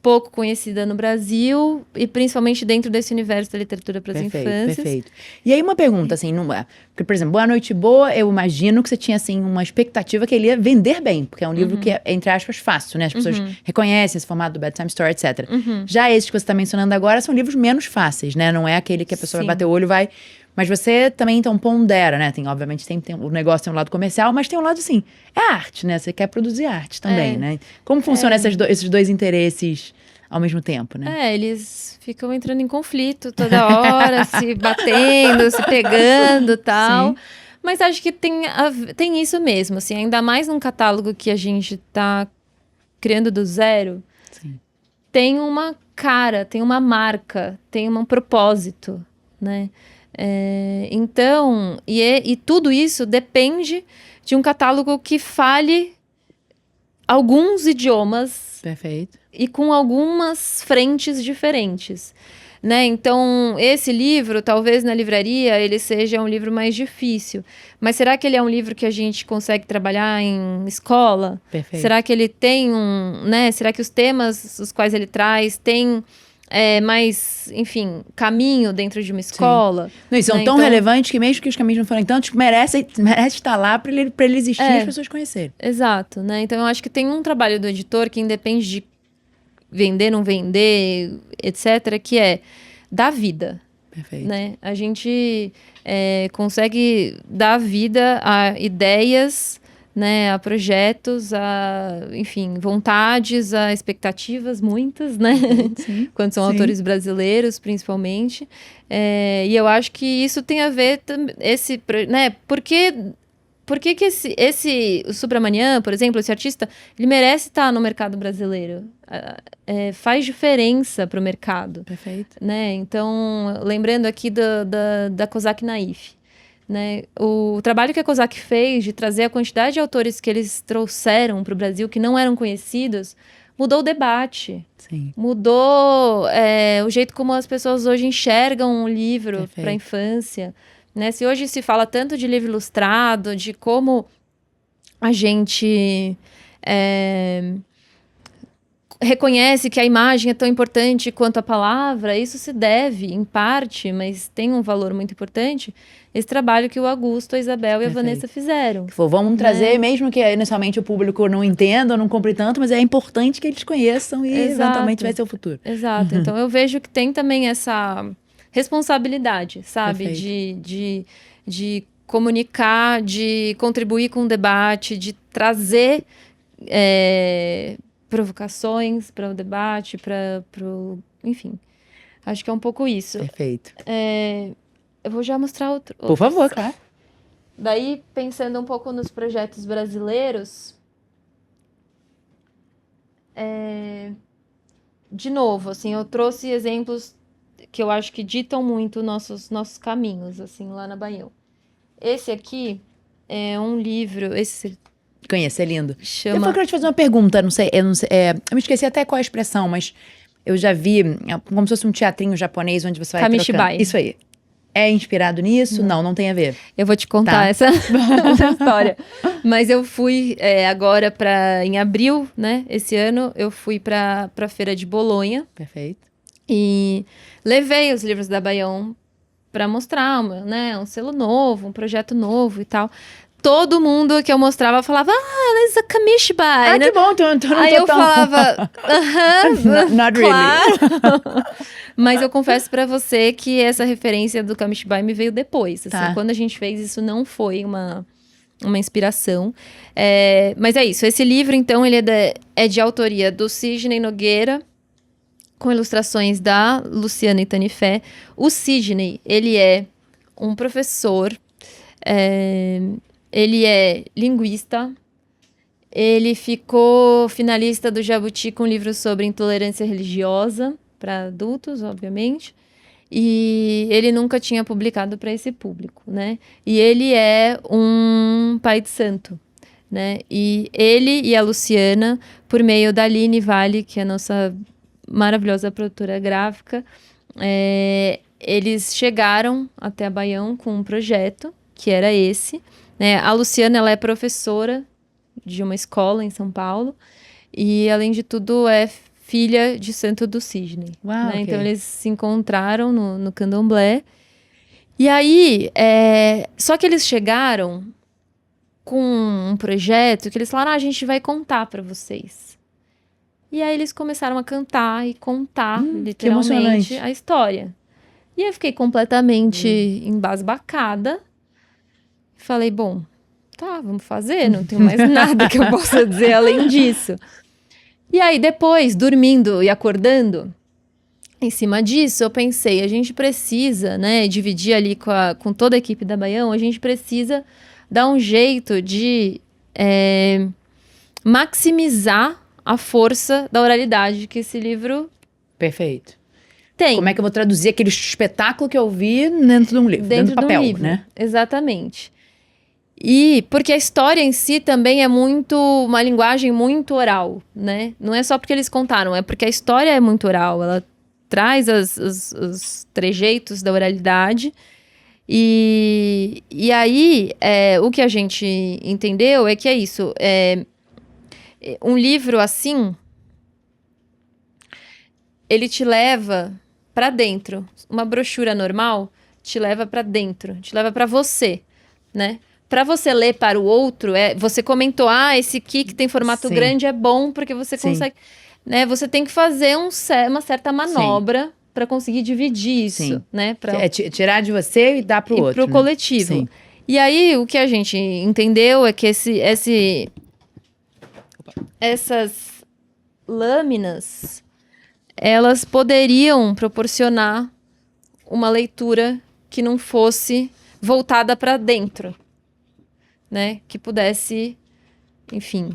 S1: pouco conhecida no Brasil, e principalmente dentro desse universo da literatura para as infâncias.
S2: Perfeito. E aí uma pergunta, assim, porque, por exemplo, Boa Noite Boa, eu imagino que você tinha, assim, uma expectativa que ele ia vender bem, porque é um livro que é, entre aspas, fácil, né? As pessoas reconhecem esse formato do Bedtime Story, etc. Já esses que você está mencionando agora são livros menos fáceis, né? Não é aquele que a pessoa vai bater o olho e vai... Mas você também, então, pondera, né? Obviamente, o negócio tem um lado comercial, mas tem um lado, assim, é arte, né? Você quer produzir arte também, né? Como funcionam esses dois interesses ao mesmo tempo, né?
S1: Eles ficam entrando em conflito toda hora, se batendo, se pegando e tal. Sim. Mas acho que tem isso mesmo, assim, ainda mais num catálogo que a gente tá criando do zero.
S2: Sim.
S1: Tem uma cara, tem uma marca, tem um propósito, né? Então, e tudo isso depende de um catálogo que fale alguns idiomas.
S2: Perfeito.
S1: E com algumas frentes diferentes, né? Então, esse livro, talvez na livraria, ele seja um livro mais difícil. Mas será que ele é um livro que a gente consegue trabalhar em escola?
S2: Perfeito.
S1: Será que ele tem né? Será que os temas os quais ele traz têm mais, enfim, caminho dentro de uma escola?
S2: Não, e são tão relevantes que mesmo que os caminhos não forem tantos, merece estar lá para ele existir e as pessoas conhecerem.
S1: Exato, né? Então, eu acho que tem um trabalho do editor que independe de vender, não vender, etc., que é dar vida.
S2: Perfeito.
S1: Né? A gente consegue dar vida a ideias, né? A projetos, enfim, vontades, a expectativas, muitas, né?
S2: Sim.
S1: Quando são autores brasileiros, principalmente. E eu acho que isso tem a ver, né? Por que o Subramanian, por exemplo, esse artista, ele merece estar no mercado brasileiro? Faz diferença para o mercado.
S2: Perfeito.
S1: Né? Então, lembrando aqui da Cosac Naif, né? O trabalho que a Cosac fez de trazer a quantidade de autores que eles trouxeram para o Brasil, que não eram conhecidos, mudou o debate.
S2: Sim.
S1: Mudou o jeito como as pessoas hoje enxergam o livro para a infância. Né? Se hoje se fala tanto de livro ilustrado, de como a gente reconhece que a imagem é tão importante quanto a palavra, isso se deve, em parte, mas tem um valor muito importante, esse trabalho que o Augusto, a Isabel e a Vanessa fizeram.
S2: Vamos trazer, mesmo que inicialmente o público não entenda, não compre tanto, mas é importante que eles conheçam e eventualmente vai ser o futuro.
S1: Exato. Então eu vejo que tem também essa responsabilidade, sabe? De comunicar, de contribuir com o debate, de trazer provocações para o debate, enfim. Acho que é um pouco isso.
S2: Perfeito.
S1: Eu vou já mostrar outro.
S2: Por favor, claro.
S1: Daí, pensando um pouco nos projetos brasileiros, de novo, assim, eu trouxe exemplos que eu acho que ditam muito nossos caminhos, assim, lá na Baião. Esse aqui é um livro,
S2: Conheço, é lindo.
S1: Chama...
S2: Eu queria te fazer uma pergunta, não sei, eu me esqueci até qual é a expressão, mas eu já vi, como se fosse um teatrinho japonês onde você vai
S1: Kamishibai.
S2: trocando. Isso aí. É inspirado nisso? Não tem a ver.
S1: Eu vou te contar essa história. Mas eu fui agora em abril, né, esse ano, eu fui pra Feira de Bolonha.
S2: Perfeito.
S1: E levei os livros da Baião pra mostrar, né, um selo novo, um projeto novo e tal. Todo mundo que eu mostrava falava, mas a Kamishibai, né?
S2: Que bom, então não
S1: Aí eu falava,
S2: not
S1: really. Mas eu confesso pra você que essa referência do Kamishibai me veio depois. Assim, quando a gente fez isso, não foi uma inspiração. Mas é isso. Esse livro, então, ele é de autoria do Sidney Nogueira, com ilustrações da Luciana Itanifé. O Sidney, ele é um professor, ele é linguista, ele ficou finalista do Jabuti com livros sobre intolerância religiosa, para adultos, obviamente, e ele nunca tinha publicado para esse público, né? E ele é um pai de santo, né? E ele e a Luciana, por meio da Aline Vale, que é a nossa maravilhosa produtora gráfica, eles chegaram até a Baião com um projeto, que era esse, né? A Luciana, ela é professora de uma escola em São Paulo, e, além de tudo, é filha de santo do Sidney.
S2: Uau,
S1: né?
S2: okay.
S1: Então, eles se encontraram no candomblé. E aí, só que eles chegaram com um projeto que eles falaram, a gente vai contar para vocês. E aí, eles começaram a cantar e contar, literalmente, a história. E eu fiquei completamente embasbacada. Falei, bom, tá, vamos fazer, não tenho mais nada que eu possa dizer além disso. E aí, depois, dormindo e acordando, em cima disso, eu pensei, a gente precisa, né, dividir ali com toda a equipe da Baião, a gente precisa dar um jeito de maximizar a força da oralidade que esse livro tem.
S2: Como é que eu vou traduzir aquele espetáculo que eu vi dentro de um livro, dentro do papel, né?
S1: Exatamente. E porque a história em si também é uma linguagem muito oral, né? Não é só porque eles contaram, é porque a história é muito oral. Ela traz os trejeitos da oralidade. E aí, o que a gente entendeu é que é isso. Um livro assim, ele te leva para dentro. Uma brochura normal te leva para dentro, te leva para você, né? Para você ler para o outro, você comentou, esse aqui que tem formato grande é bom porque você consegue, né? Você tem que fazer uma certa manobra para conseguir dividir isso, né?
S2: Tirar de você e dar para o outro.
S1: Para o coletivo.
S2: Sim.
S1: E aí, o que a gente entendeu é que essas lâminas, elas poderiam proporcionar uma leitura que não fosse voltada para dentro. Né, que pudesse, enfim,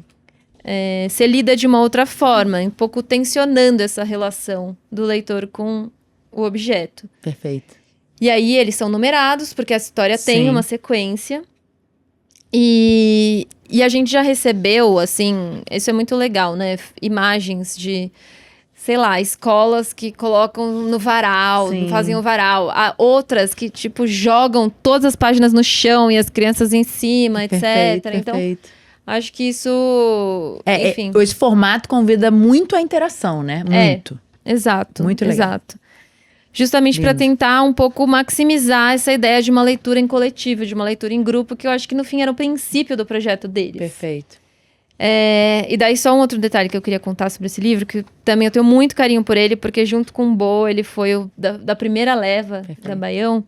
S1: ser lida de uma outra forma, um pouco tensionando essa relação do leitor com o objeto.
S2: Perfeito.
S1: E aí eles são numerados, porque a história tem uma sequência. E a gente já recebeu, assim, isso é muito legal, né? Imagens de, sei lá, escolas que colocam no varal, fazem o varal. Há outras que, tipo, jogam todas as páginas no chão e as crianças em cima, etc.
S2: Perfeito.
S1: Então, Acho que isso, enfim.
S2: Esse formato convida muito à interação, né? Muito.
S1: Exato.
S2: Muito legal.
S1: Exato. Justamente para tentar um pouco maximizar essa ideia de uma leitura em coletivo, de uma leitura em grupo, que eu acho que no fim era o princípio do projeto deles.
S2: Perfeito.
S1: E daí só um outro detalhe que eu queria contar sobre esse livro, que também eu tenho muito carinho por ele, porque junto com o Bo, ele foi da primeira leva da Baião.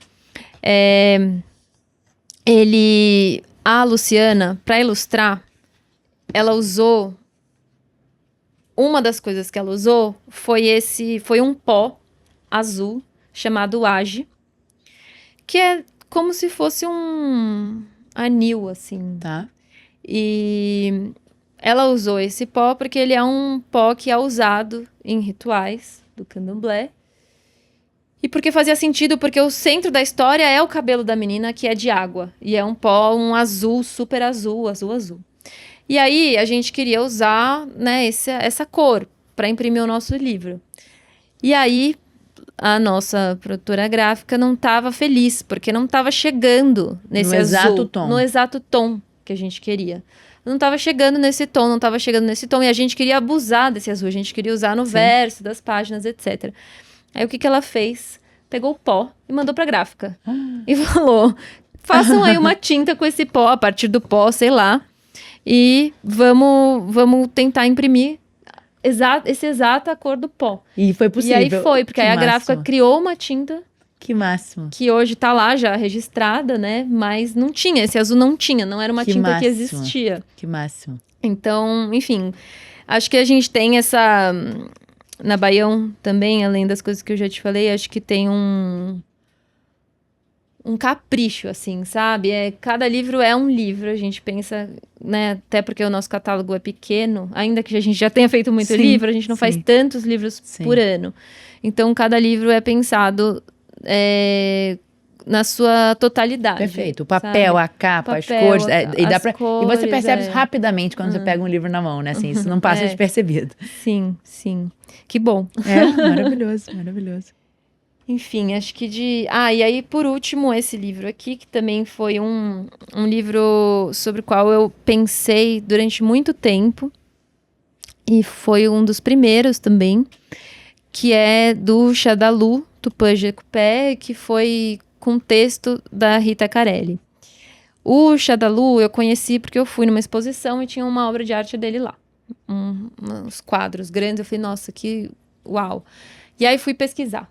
S1: A Luciana, para ilustrar, ela usou... Uma das coisas que ela usou foi um pó azul chamado Age, que é como se fosse um anil, assim.
S2: Tá.
S1: E ela usou esse pó porque ele é um pó que é usado em rituais do candomblé. E porque fazia sentido, porque o centro da história é o cabelo da menina, que é de água. E é um pó, um azul, super azul, azul. E aí, a gente queria usar, né, essa cor para imprimir o nosso livro. E aí, a nossa produtora gráfica não estava feliz, porque não estava chegando nesse azul.
S2: Exato tom.
S1: No exato tom que a gente queria. Não estava chegando nesse tom, e a gente queria abusar desse azul, a gente queria usar no verso das páginas, etc. Aí o que ela fez? Pegou o pó e mandou pra gráfica. E falou, façam aí uma tinta com esse pó, a partir do pó, sei lá, e vamos tentar imprimir essa exata cor do pó.
S2: E foi possível.
S1: E aí foi, porque aí a gráfica criou uma tinta.
S2: Que máximo.
S1: Que hoje tá lá já registrada, né? Mas não tinha, esse azul não era uma tinta que existia.
S2: Que máximo.
S1: Então, enfim, acho que a gente tem essa... Na Baião também, além das coisas que eu já te falei, acho que tem um capricho, assim, sabe? Cada livro é um livro, a gente pensa, né? Até porque o nosso catálogo é pequeno, ainda que a gente já tenha feito muito livro, a gente não faz tantos livros por ano. Então, cada livro é pensado na sua totalidade.
S2: Perfeito. O papel, sabe? A capa, as cores. E você percebe isso rapidamente quando você pega um livro na mão, né? Assim, isso não passa despercebido.
S1: Sim. Que bom.
S2: Maravilhoso.
S1: Enfim, acho que e aí, por último, esse livro aqui, que também foi um livro sobre o qual eu pensei durante muito tempo. E foi um dos primeiros também, que é do Shadalu Tupã Jecupé, que foi com texto da Rita Carelli. O Shadalu eu conheci porque eu fui numa exposição e tinha uma obra de arte dele lá. Uns quadros grandes, eu falei, nossa, que uau. E aí fui pesquisar.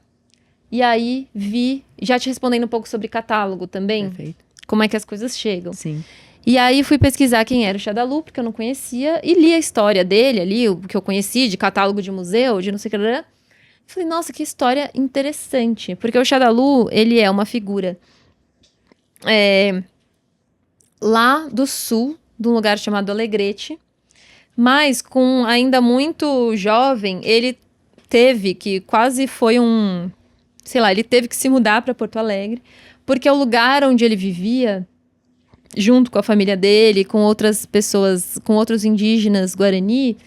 S1: E aí vi, já te respondendo um pouco sobre catálogo também.
S2: Perfeito.
S1: Como é que as coisas chegam.
S2: Sim.
S1: E aí fui pesquisar quem era o Shadalu, porque eu não conhecia, e li a história dele ali, o que eu conheci de catálogo de museu, de não sei o que. Falei, nossa, que história interessante. Porque o Shadalu, ele é uma figura lá do sul, de um lugar chamado Alegrete, mas com ainda muito jovem, ele teve que quase foi ele teve que se mudar para Porto Alegre, porque o lugar onde ele vivia, junto com a família dele, com outras pessoas, com outros indígenas Guarani,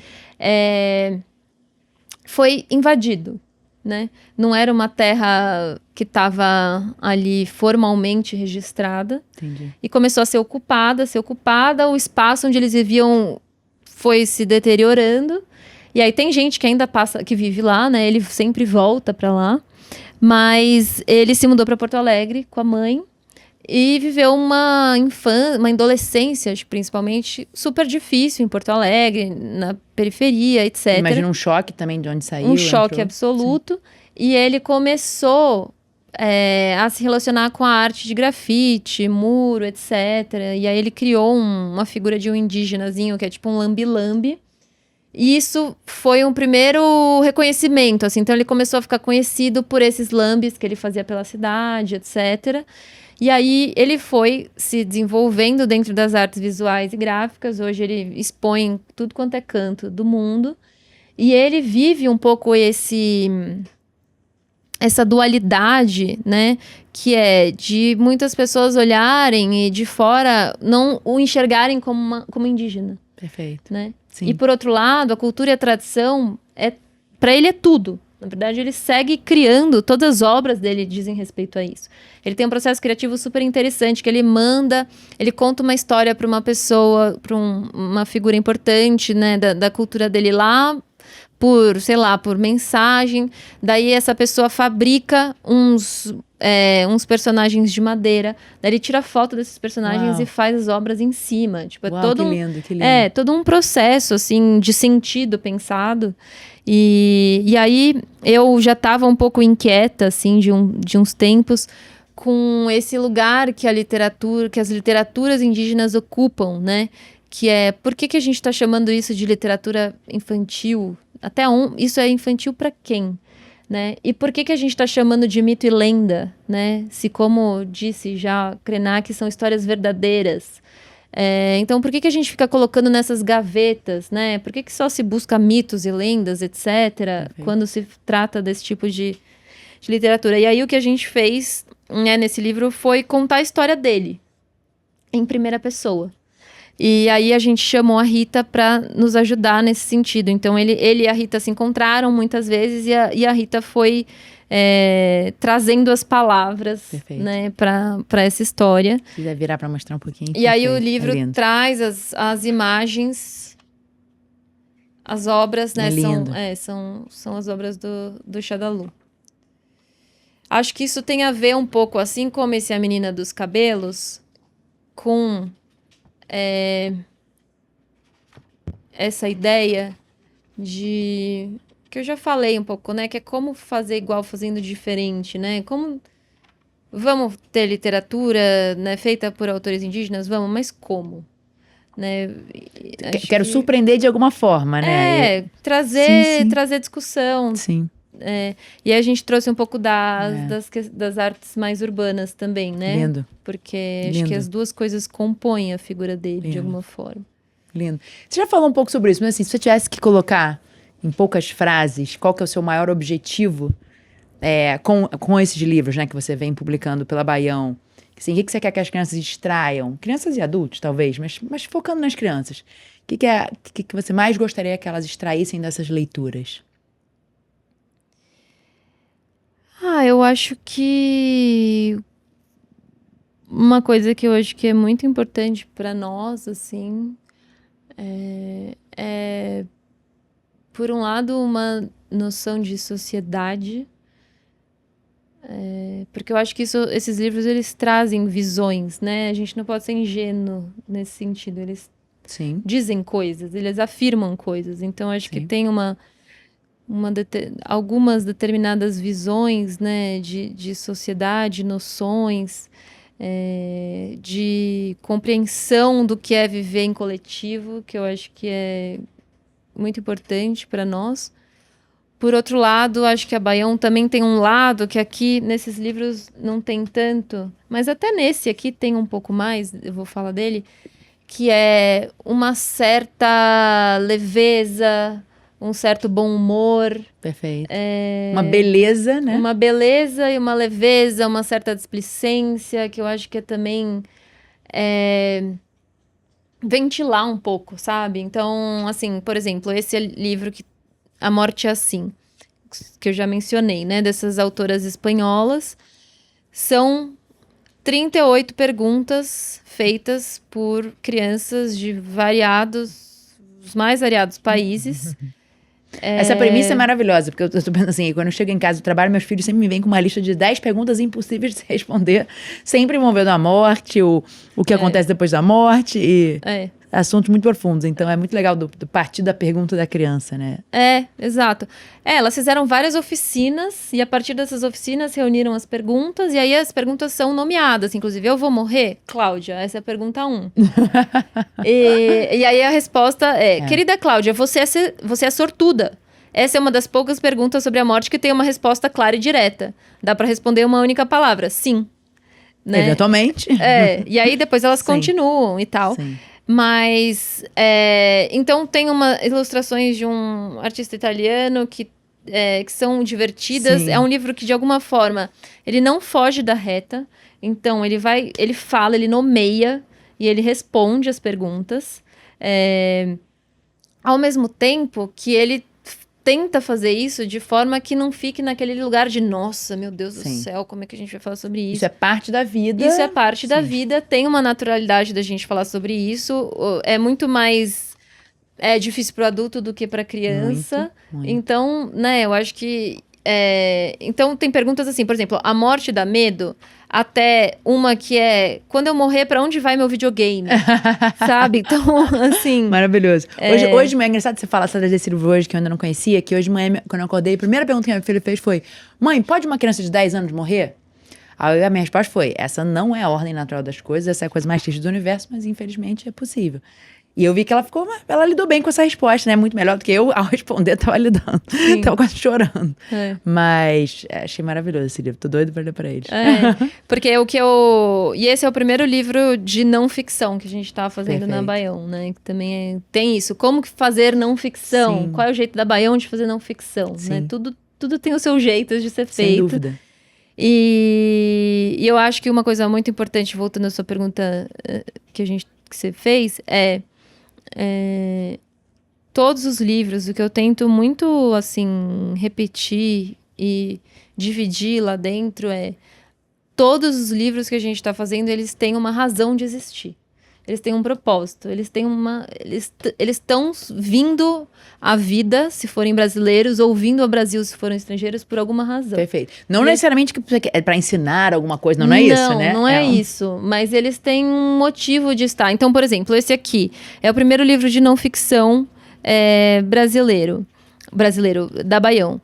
S1: foi invadido, né? Não era uma terra que estava ali formalmente registrada.
S2: Entendi.
S1: E começou a ser ocupada, o espaço onde eles viviam foi se deteriorando. E aí tem gente que ainda que vive lá, né? Ele sempre volta para lá. Mas ele se mudou para Porto Alegre com a mãe e viveu uma adolescência, principalmente, super difícil em Porto Alegre, na periferia, etc.
S2: Imagina um choque também de onde saiu.
S1: Um choque absoluto. Sim. E ele começou a se relacionar com a arte de grafite, muro, etc. E aí ele criou uma figura de um indígenazinho, que é tipo um lambi-lambi. E isso foi um primeiro reconhecimento, assim. Então ele começou a ficar conhecido por esses lambis que ele fazia pela cidade, etc. E aí ele foi se desenvolvendo dentro das artes visuais e gráficas. Hoje ele expõe em tudo quanto é canto do mundo. E ele vive um pouco essa dualidade, né? Que é de muitas pessoas olharem e de fora não o enxergarem como indígena.
S2: Perfeito.
S1: Né?
S2: Sim.
S1: E por outro lado, a cultura e a tradição, para ele é tudo. Na verdade, ele segue criando, todas as obras dele dizem respeito a isso. Ele tem um processo criativo super interessante, que ele conta uma história para uma pessoa, para uma figura importante, né, da cultura dele lá, por mensagem. Daí essa pessoa fabrica uns personagens de madeira. Daí ele tira foto desses personagens
S2: Uau.
S1: e faz as obras em cima. Tipo,
S2: Uau, que lindo, que lindo.
S1: É, todo um processo, assim, de sentido pensado. E aí eu já estava um pouco inquieta, assim, de uns tempos, com esse lugar que as literaturas indígenas ocupam, né? Que é, por que a gente está chamando isso de literatura infantil? Isso é infantil para quem? Né? E por que a gente está chamando de mito e lenda? Né? Se, como disse já Krenak, são histórias verdadeiras. Então, por que a gente fica colocando nessas gavetas? Né? Por que só se busca mitos e lendas, etc., quando se trata desse tipo de literatura? E aí, o que a gente fez, né, nesse livro foi contar a história dele, em primeira pessoa. E aí a gente chamou a Rita para nos ajudar nesse sentido. Então ele e a Rita se encontraram muitas vezes e a Rita foi trazendo as palavras, né, para essa história.
S2: Se quiser virar para mostrar um pouquinho.
S1: E aí o livro traz as imagens, as obras, né? São as obras do Xadalu. Acho que isso tem a ver um pouco, assim como esse A Menina dos Cabelos, com essa ideia de... que eu já falei um pouco, né? Que é como fazer igual fazendo diferente, né? Como... Vamos ter literatura, né, feita por autores indígenas? Vamos, mas como? Né?
S2: Quero surpreender de alguma forma, né?
S1: Trazer discussão.
S2: Sim.
S1: E a gente trouxe um pouco das artes mais urbanas também, né?
S2: Lindo.
S1: Porque acho que as duas coisas compõem a figura dele, de alguma forma.
S2: Lindo. Você já falou um pouco sobre isso, mas assim, se você tivesse que colocar em poucas frases qual que é o seu maior objetivo com esses livros, né, que você vem publicando pela Baião, assim, o que você quer que as crianças extraiam? Crianças e adultos, talvez, mas focando nas crianças. O que você mais gostaria que elas extraíssem dessas leituras?
S1: Eu acho que uma coisa que eu acho que é muito importante para nós, assim, por um lado, uma noção de sociedade, porque eu acho que esses livros, eles trazem visões, né? A gente não pode ser ingênuo nesse sentido. Eles dizem coisas, eles afirmam coisas. Então, acho que tem algumas determinadas visões, né, de sociedade, noções, de compreensão do que é viver em coletivo, que eu acho que é muito importante para nós. Por outro lado, acho que a Baião também tem um lado que aqui nesses livros não tem tanto, mas até nesse aqui tem um pouco mais, eu vou falar dele, que é uma certa leveza, um certo bom humor.
S2: Perfeito. Uma beleza, né?
S1: Uma beleza e uma leveza, uma certa displicência, que eu acho que é também ventilar um pouco, sabe? Então, assim, por exemplo, esse livro que A Morte é Assim, que eu já mencionei, né? Dessas autoras espanholas, são 38 perguntas feitas por crianças de os mais variados países.
S2: Essa premissa é maravilhosa, porque eu tô pensando assim, quando eu chego em casa do trabalho, meus filhos sempre me vêm com uma lista de 10 perguntas impossíveis de se responder, sempre envolvendo a morte, o que acontece depois da morte, e assuntos muito profundos. Então, é muito legal do partir da pergunta da criança, né?
S1: Exato. Elas fizeram várias oficinas, e a partir dessas oficinas reuniram as perguntas, e aí as perguntas são nomeadas. Inclusive, eu vou morrer? Cláudia, essa é a pergunta 1. E aí a resposta querida Cláudia, você é sortuda. Essa é uma das poucas perguntas sobre a morte que tem uma resposta clara e direta. Dá para responder uma única palavra, sim. Né?
S2: Eventualmente.
S1: E aí depois elas continuam e tal.
S2: Sim.
S1: Mas, então tem ilustrações de um artista italiano que são divertidas.
S2: Sim.
S1: É um livro que, de alguma forma, ele não foge da reta. Então, ele fala, ele nomeia e ele responde as perguntas. Ao mesmo tempo que ele tenta fazer isso de forma que não fique naquele lugar de nossa, meu Deus do
S2: Sim.
S1: céu, como é que a gente vai falar sobre isso?
S2: Isso é parte da vida.
S1: Isso é parte da
S2: Sim.
S1: vida, tem uma naturalidade da gente falar sobre isso, é muito mais difícil para o adulto do que para a criança.
S2: Muito.
S1: Então, né, eu acho que então tem perguntas assim, por exemplo, a morte dá medo, até uma que é, quando eu morrer, pra onde vai meu videogame? Sabe? Então, assim...
S2: Maravilhoso. Hoje é engraçado você falar desse livro hoje, que eu ainda não conhecia, que hoje de manhã, quando eu acordei, a primeira pergunta que minha filha fez foi: mãe, pode uma criança de 10 anos morrer? Aí a minha resposta foi: essa não é a ordem natural das coisas, essa é a coisa mais triste do universo, mas infelizmente é possível. E eu vi que ela lidou bem com essa resposta, né? Muito melhor do que eu, ao responder, tava lidando. Tava quase chorando. Mas achei maravilhoso esse livro. Tô doido pra ler pra eles.
S1: Porque E esse é o primeiro livro de não ficção que a gente tava fazendo na Baião, né? Que também tem isso. Como que fazer não ficção?
S2: Sim.
S1: Qual é o jeito da Baião de fazer não ficção? Né? Tudo tem o seu jeito de ser feito.
S2: Sem dúvida.
S1: E eu acho que uma coisa muito importante, voltando à sua pergunta que você fez, todos os livros, o que eu tento muito, assim, repetir e dividir lá dentro todos os livros que a gente está fazendo, eles têm uma razão de existir. Eles têm um propósito, eles estão vindo à vida, se forem brasileiros, ou vindo ao Brasil, se forem estrangeiros, por alguma razão.
S2: Perfeito. Não necessariamente que é para ensinar alguma coisa, não é isso, né?
S1: Não é isso, mas eles têm um motivo de estar. Então, por exemplo, esse aqui é o primeiro livro de não ficção brasileiro, da Baião,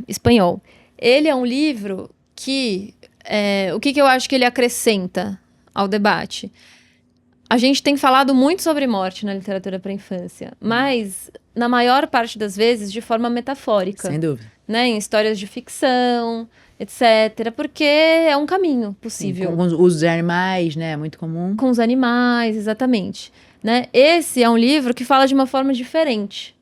S1: espanhol. Ele é um livro que... o que eu acho que ele acrescenta ao debate? A gente tem falado muito sobre morte na literatura para a infância, mas, na maior parte das vezes, de forma metafórica.
S2: Sem dúvida.
S1: Né? Em histórias de ficção, etc. Porque é um caminho possível.
S2: Sim, com os usos de animais, né? Muito comum.
S1: Com os animais, exatamente. Né? Esse é um livro que fala de uma forma diferente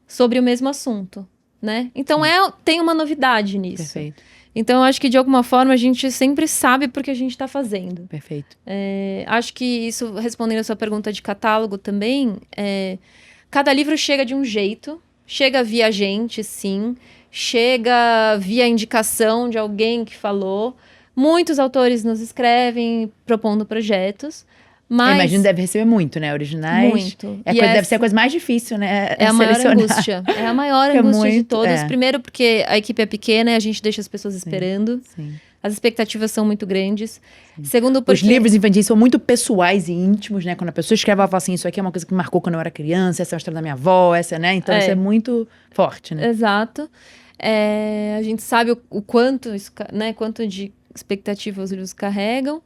S1: sobre o mesmo assunto. Né? Então, tem uma novidade nisso.
S2: Perfeito.
S1: Então, eu acho que, de alguma forma, a gente sempre sabe porque a gente está fazendo.
S2: Perfeito.
S1: Acho que isso, respondendo a sua pergunta de catálogo também, cada livro chega de um jeito, chega via gente, sim, chega via indicação de alguém que falou. Muitos autores nos escrevem propondo projetos, mas...
S2: imagino que deve receber muito, né? Originais.
S1: Muito.
S2: Deve ser a coisa mais difícil, né?
S1: É a maior angústia. É a maior angústia de todas. Primeiro porque a equipe é pequena e a gente deixa as pessoas esperando.
S2: Sim.
S1: As expectativas são muito grandes. Segundo porque...
S2: Os livros infantis são muito pessoais e íntimos, né? Quando a pessoa escreve, ela fala assim, isso aqui é uma coisa que me marcou quando eu era criança, essa é a história da minha avó, né? Então isso é muito forte, né?
S1: Exato. A gente sabe o quanto, né? Quanto de expectativa os livros carregam.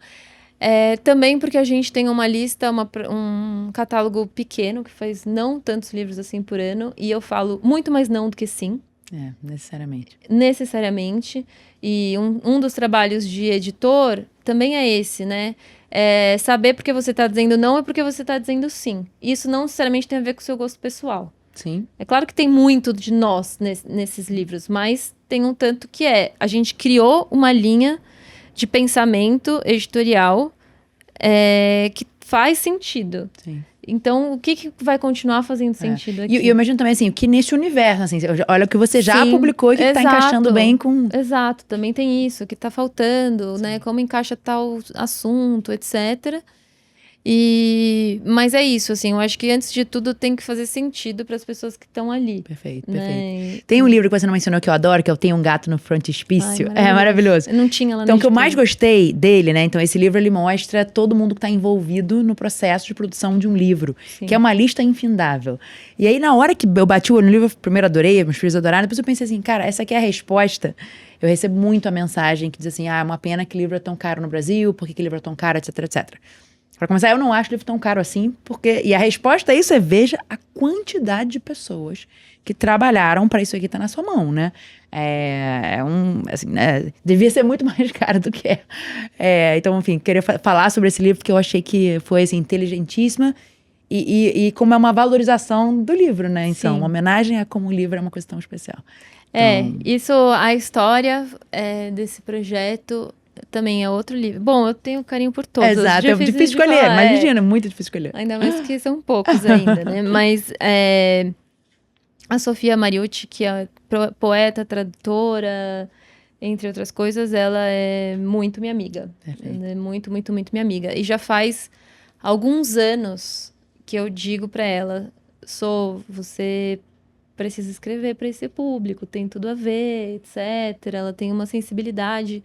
S1: Também porque a gente tem uma lista, um catálogo pequeno, que faz não tantos livros assim por ano, e eu falo muito mais não do que sim.
S2: Necessariamente.
S1: Necessariamente. E um dos trabalhos de editor também é esse, né? Saber porque você está dizendo não é porque você está dizendo sim. Isso não necessariamente tem a ver com o seu gosto pessoal.
S2: Sim.
S1: É claro que tem muito de nós nesses livros, mas tem um tanto que a gente criou uma linha de pensamento editorial que faz sentido.
S2: Sim.
S1: Então, o que vai continuar fazendo sentido aqui?
S2: E eu imagino também, assim, que nesse universo, assim, olha o que você já publicou e que está encaixando bem com...
S1: Exato, também tem isso, que está faltando, né? Como encaixa tal assunto, etc. Mas é isso, assim, eu acho que antes de tudo tem que fazer sentido para as pessoas que estão ali.
S2: Perfeito,
S1: né?
S2: perfeito. Tem um livro que você não mencionou que eu adoro, que eu Tenho um Gato no Frontispício.
S1: Ai,
S2: maravilhoso.
S1: Eu não tinha lá no
S2: Então, o que eu mais gostei dele, né? Então, esse livro, ele mostra todo mundo que está envolvido no processo de produção de um livro,
S1: Sim.
S2: que é uma lista infindável. E aí, na hora que eu bati o olho no livro, eu primeiro adorei, meus filhos adoraram, depois eu pensei assim, cara, essa aqui é a resposta. Eu recebo muito a mensagem que diz assim, é uma pena que livro é tão caro no Brasil, por que livro é tão caro, etc, etc. Para começar, eu não acho o livro tão caro assim, e a resposta a isso veja a quantidade de pessoas que trabalharam para isso aqui estar na sua mão, né? Assim, né? Devia ser muito mais caro do que é. Então, enfim, queria falar sobre esse livro, porque eu achei que foi, assim, inteligentíssima e como é uma valorização do livro, né? Então,
S1: Sim.
S2: uma homenagem a como o livro é uma coisa tão especial.
S1: Isso, a história desse projeto... Também é outro livro. Bom, eu tenho carinho por todos.
S2: Exato, é difícil escolher.
S1: Falar,
S2: mas imagina, muito difícil escolher.
S1: Ainda mais que são poucos ainda, né? Mas A Sofia Mariucci, que é poeta, tradutora, entre outras coisas, ela é muito minha amiga.
S2: Perfeito.
S1: Ela é muito, muito, muito minha amiga. E já faz alguns anos que eu digo pra ela, você precisa escrever para esse público, tem tudo a ver, etc. Ela tem uma sensibilidade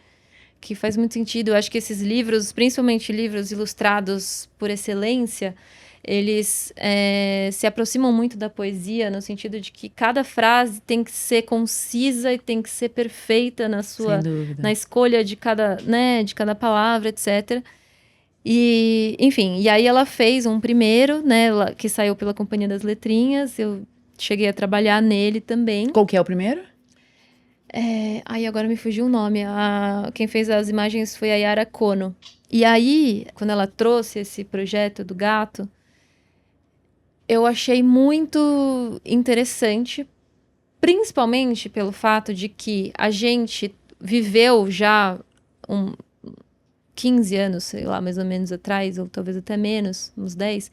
S1: que faz muito sentido. Eu acho que esses livros, principalmente livros ilustrados por excelência, eles se aproximam muito da poesia, no sentido de que cada frase tem que ser concisa e tem que ser perfeita
S2: Sem dúvida.
S1: na escolha de cada palavra, etc. E, enfim, e aí ela fez um primeiro, né, que saiu pela Companhia das Letrinhas. Eu cheguei a trabalhar nele também.
S2: Qual que é o primeiro?
S1: Aí agora me fugiu o nome. Quem fez as imagens foi a Yara Kono. E aí, quando ela trouxe esse projeto do gato, eu achei muito interessante, principalmente pelo fato de que a gente viveu já 15 anos, sei lá, mais ou menos atrás, ou talvez até menos, uns 10,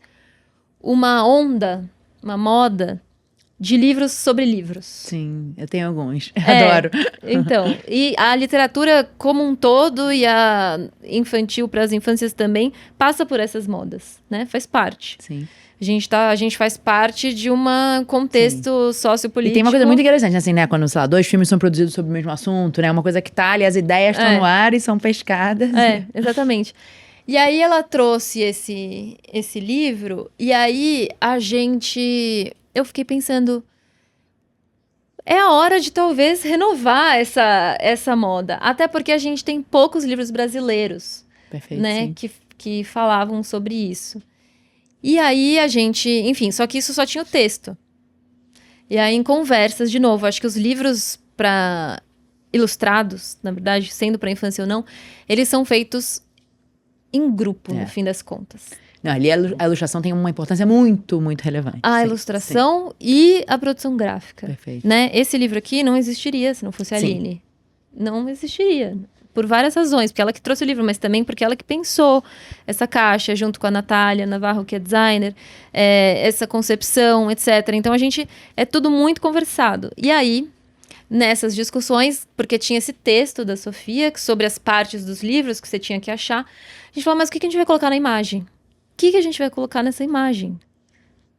S1: uma onda, uma moda de livros sobre livros.
S2: Sim, eu tenho alguns. Adoro.
S1: Então, e a literatura como um todo e a infantil para as infâncias também passa por essas modas, né? Faz parte.
S2: Sim.
S1: A gente faz parte de um contexto sociopolítico.
S2: E tem uma coisa muito interessante, assim, né? Quando, sei lá, 2 filmes são produzidos sobre o mesmo assunto, né? Uma coisa que tá ali, as ideias estão no ar e são pescadas.
S1: Exatamente. E aí ela trouxe esse livro, e aí eu fiquei pensando, é a hora de talvez renovar essa moda. Até porque a gente tem poucos livros brasileiros,
S2: Perfeito,
S1: né,
S2: sim.
S1: que falavam sobre isso. E aí enfim, só que isso só tinha o texto. E aí em conversas, de novo, acho que os livros para ilustrados, na verdade, sendo para infância ou não, eles são feitos em grupo, no fim das contas.
S2: Não, ali a ilustração tem uma importância muito, muito relevante.
S1: A ilustração e a produção gráfica.
S2: Perfeito.
S1: Né? Esse livro aqui não existiria se não fosse a Aline. Não existiria. Por várias razões. Porque ela que trouxe o livro, mas também porque ela que pensou essa caixa, junto com a Natália Navarro, que é designer, essa concepção, etc. Então, é tudo muito conversado. E aí, nessas discussões, porque tinha esse texto da Sofia sobre as partes dos livros que você tinha que achar, a gente falou, mas o que a gente vai colocar na imagem? O que a gente vai colocar nessa imagem?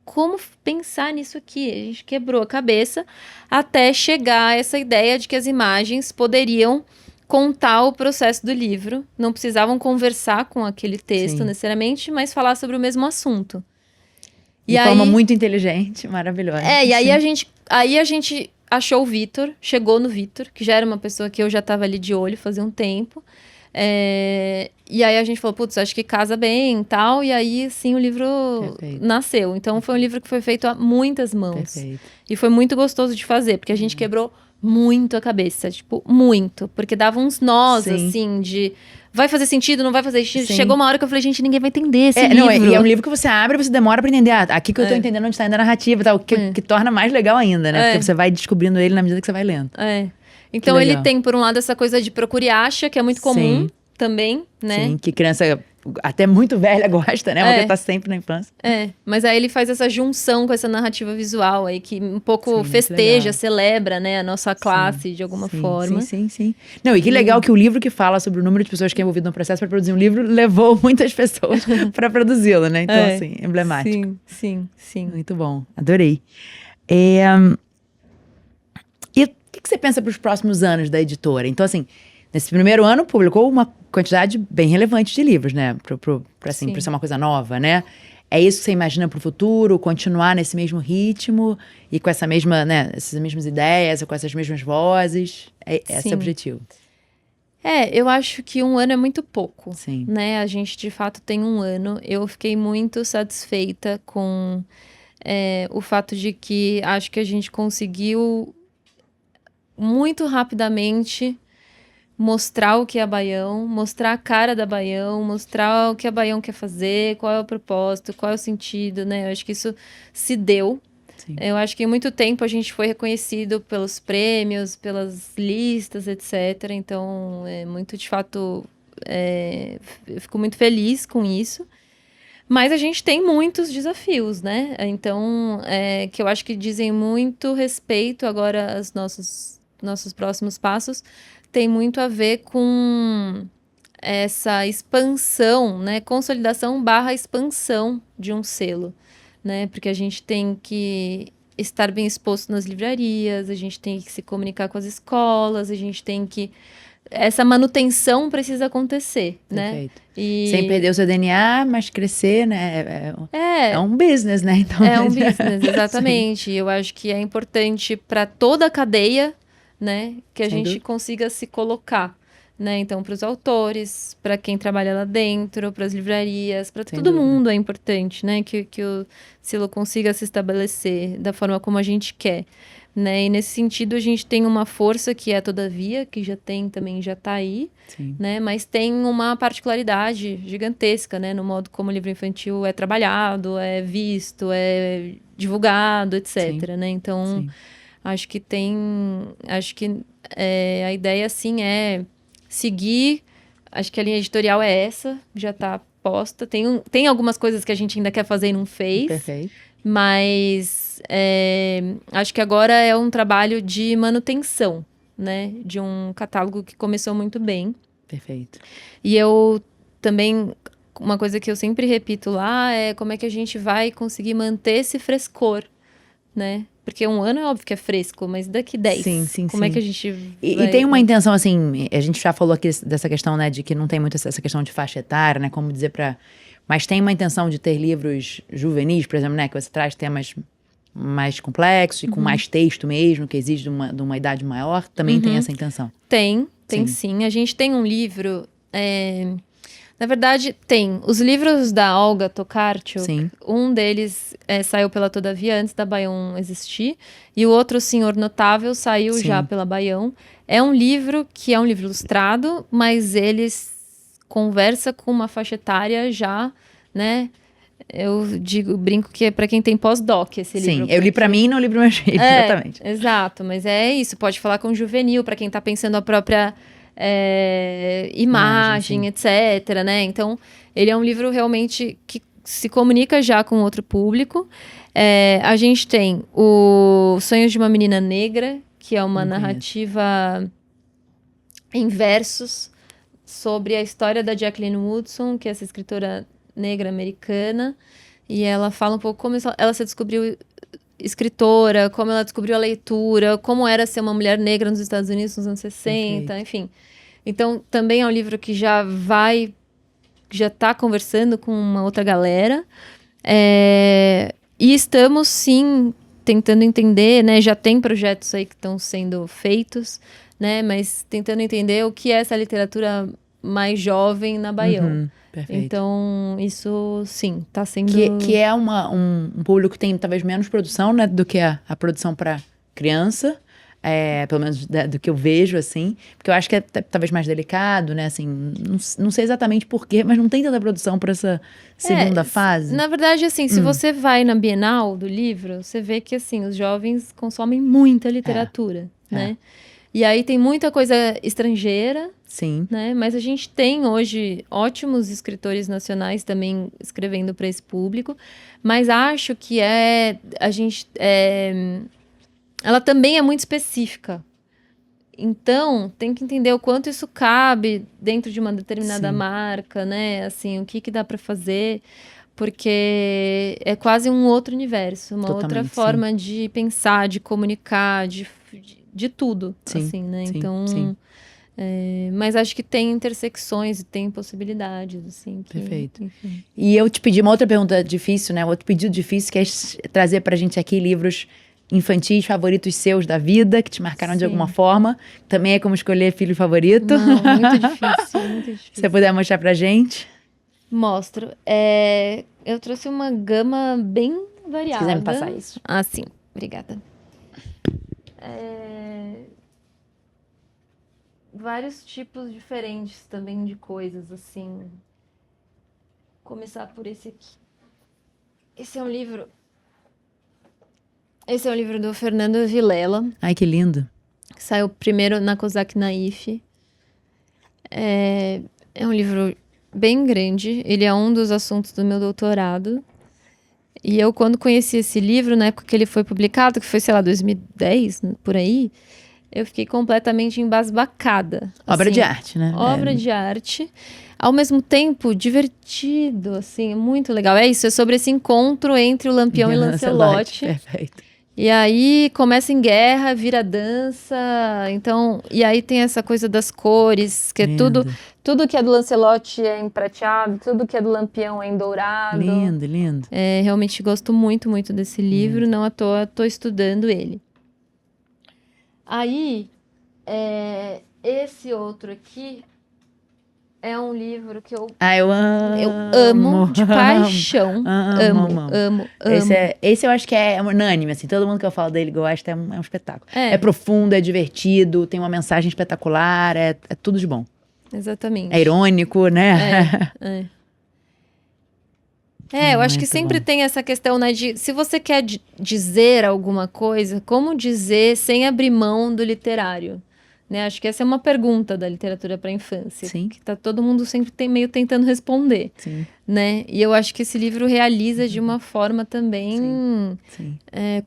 S1: Como pensar nisso aqui? A gente quebrou a cabeça até chegar a essa ideia de que as imagens poderiam contar o processo do livro, não precisavam conversar com aquele texto necessariamente, mas falar sobre o mesmo assunto.
S2: De forma muito inteligente, maravilhosa.
S1: E aí a gente achou o Vitor, chegou no Vitor, que já era uma pessoa que eu já estava ali de olho fazia um tempo. E aí a gente falou, putz, acho que casa bem e tal. E aí, sim, o livro nasceu. Então, foi um livro que foi feito a muitas mãos.
S2: Perfeito.
S1: E foi muito gostoso de fazer, porque a gente quebrou muito a cabeça. Tipo, muito. Porque dava uns nós, assim, de... Vai fazer sentido, não vai fazer sentido?
S2: Sim.
S1: Chegou uma hora que eu falei, gente, ninguém vai entender esse livro.
S2: Não, e é um livro que você abre e você demora pra entender. Aqui que eu tô entendendo onde tá indo a narrativa e tal. Que torna mais legal ainda, né? Porque você vai descobrindo ele na medida que você vai lendo.
S1: Então, ele tem, por um lado, essa coisa de procure e acha, que é muito comum também, né?
S2: Sim, que criança até muito velha gosta, né? Porque tá sempre na infância.
S1: Mas aí ele faz essa junção com essa narrativa visual aí, que um pouco festeja, celebra, né? A nossa classe, de alguma forma.
S2: Sim. Não, e que legal que o livro que fala sobre o número de pessoas que é envolvido no processo para produzir um livro levou muitas pessoas para produzi-lo, né? Então, assim, emblemático.
S1: Sim.
S2: Muito bom, adorei. E o que você pensa para os próximos anos da editora? Então, assim, nesse primeiro ano publicou uma quantidade bem relevante de livros, né? Pra ser uma coisa nova, né? É isso que você imagina para o futuro? Continuar nesse mesmo ritmo e com essa mesma, né? Essas mesmas ideias, com essas mesmas vozes? Esse é o objetivo.
S1: Eu acho que 1 ano é muito pouco.
S2: Sim.
S1: Né? A gente, de fato, tem 1 ano. Eu fiquei muito satisfeita com o fato de que acho que a gente conseguiu muito rapidamente mostrar o que é a Baião, mostrar a cara da Baião, mostrar o que a Baião quer fazer, qual é o propósito, qual é o sentido, né? Eu acho que isso se deu.
S2: Sim.
S1: Eu acho que em muito tempo a gente foi reconhecido pelos prêmios, pelas listas, etc. Então, muito, de fato, eu fico muito feliz com isso. Mas a gente tem muitos desafios, né? Então, que eu acho que dizem muito respeito agora aos nossos próximos passos, tem muito a ver com essa expansão, né? Consolidação barra expansão de um selo, né? Porque a gente tem que estar bem exposto nas livrarias, a gente tem que se comunicar com as escolas, a gente tem que... Essa manutenção precisa acontecer,
S2: Perfeito.
S1: né?
S2: Sem perder o seu DNA, mas crescer, né?
S1: É
S2: um business, né? Então,
S1: é um business, exatamente. Eu acho que é importante para toda a cadeia, né, que a
S2: Sem
S1: gente
S2: dúvida.
S1: consiga se colocar, né? Então, para os autores, para quem trabalha lá dentro, para as livrarias, para
S2: Sem
S1: todo
S2: dúvida.
S1: mundo é importante, né, que o selo consiga se estabelecer da forma como a gente quer, né? E nesse sentido a gente tem uma força que é Todavia, que já está aí,
S2: Sim.
S1: né? Mas tem uma particularidade gigantesca, né? No modo como o livro infantil é trabalhado, é visto, é divulgado, etc, né? Então,
S2: Sim.
S1: acho que a ideia, assim, é seguir. Acho que a linha editorial é essa, já está posta. Tem algumas coisas que a gente ainda quer fazer e não fez.
S2: Perfeito.
S1: Mas acho que agora é um trabalho de manutenção, né? De um catálogo que começou muito bem.
S2: Perfeito.
S1: E eu também... Uma coisa que eu sempre repito lá é como é que a gente vai conseguir manter esse frescor, né? Porque um ano é óbvio que é fresco, mas daqui 10,
S2: Sim.
S1: como é que a gente
S2: E
S1: vai...
S2: tem uma intenção, assim, a gente já falou aqui dessa questão, né, de que não tem muito essa questão de faixa etária, né, como dizer pra... Mas tem uma intenção de ter livros juvenis, por exemplo, né, que você traz temas mais complexos e com mais texto mesmo, que exige de uma idade maior, também tem essa intenção.
S1: Tem sim. A gente tem um livro... Na verdade, tem. Os livros da Olga Tokarczuk,
S2: Sim.
S1: um deles saiu pela Todavia antes da Baião existir, e o outro, O Senhor Notável, saiu
S2: Sim.
S1: já pela Baião. É um livro que é um livro ilustrado, mas ele conversa com uma faixa etária já, né? Eu brinco que é para quem tem pós-doc esse livro.
S2: Sim, eu li pra mim e não li para meus filhos, exatamente.
S1: Exato, mas é isso. Pode falar com juvenil, para quem tá pensando a própria imagem, etc, né? Então, ele é um livro realmente que se comunica já com outro público. A gente tem o Sonhos de uma Menina Negra, que é uma narrativa em versos sobre a história da Jacqueline Woodson, que é essa escritora negra americana, e ela fala um pouco como ela se descobriu escritora, como ela descobriu a leitura, como era ser uma mulher negra nos Estados Unidos nos anos 60,
S2: Perfeito.
S1: enfim. Então, também é um livro que já está conversando com uma outra galera. E estamos, sim, tentando entender, né? Já tem projetos aí que estão sendo feitos, né? Mas tentando entender o que é essa literatura mais jovem na Baião.
S2: Perfeito.
S1: Então, isso, sim, está sendo...
S2: Que é um público que tem talvez menos produção, né, do que a produção para criança, pelo menos do que eu vejo, assim, porque eu acho que é talvez mais delicado, né, assim, não sei exatamente porquê, mas não tem tanta produção para essa segunda fase.
S1: Na verdade, assim, se você vai na Bienal do livro, você vê que, assim, os jovens consomem muita literatura, né? E aí tem muita coisa estrangeira,
S2: Sim.
S1: né? Mas a gente tem hoje ótimos escritores nacionais também escrevendo para esse público, mas acho que ela também é muito específica. Então, tem que entender o quanto isso cabe dentro de uma determinada marca, né? Assim, o que dá para fazer, porque é quase um outro universo, uma outra forma de pensar, de comunicar, de tudo, assim, né? Então, mas acho que tem intersecções e tem possibilidades, assim.
S2: Perfeito.
S1: Enfim.
S2: E eu te pedi uma outra pergunta difícil, né? Outro pedido difícil, que é trazer pra gente aqui livros infantis favoritos seus da vida, que te marcaram de alguma forma. Também é como escolher filho favorito.
S1: Não, muito difícil, muito difícil.
S2: Se você puder mostrar pra gente.
S1: Mostro. Eu trouxe uma gama bem variada.
S2: Se quiser me passar isso.
S1: Ah, sim. Obrigada. Vários tipos diferentes também de coisas, assim. Vou começar por esse aqui. Esse é um livro do Fernando Vilela.
S2: Ai, que lindo.
S1: Que saiu primeiro na Kozak Naif. É um livro bem grande. Ele é um dos assuntos do meu doutorado. E eu, quando conheci esse livro, na época que ele foi publicado, que foi, sei lá, 2010, por aí, eu fiquei completamente embasbacada.
S2: Obra
S1: assim,
S2: de arte, né?
S1: Obra de arte. Ao mesmo tempo, divertido, assim, muito legal. É isso, é sobre esse encontro entre o Lampião e Lancelot.
S2: Perfeito.
S1: E aí começa em guerra, vira dança, então... E aí tem essa coisa das cores, que é tudo que é do Lancelot é em prateado, tudo que é do Lampião é em dourado.
S2: Lindo, lindo.
S1: Realmente gosto muito, muito desse livro, não à toa tô estudando ele. Aí, esse outro aqui é um livro que eu amo de paixão. Amo.
S2: Esse eu acho que é unânime, assim, todo mundo que eu falo dele gosta, é um espetáculo. É profundo, é divertido, tem uma mensagem espetacular, é tudo de bom.
S1: Exatamente.
S2: É irônico, né?
S1: Eu acho que sempre tem essa questão, né, de se você quer dizer alguma coisa, como dizer sem abrir mão do literário? Né? Acho que essa é uma pergunta da literatura para a infância.
S2: Sim.
S1: Que tá todo mundo sempre meio tentando responder.
S2: Sim.
S1: Né? E eu acho que esse livro realiza de uma forma também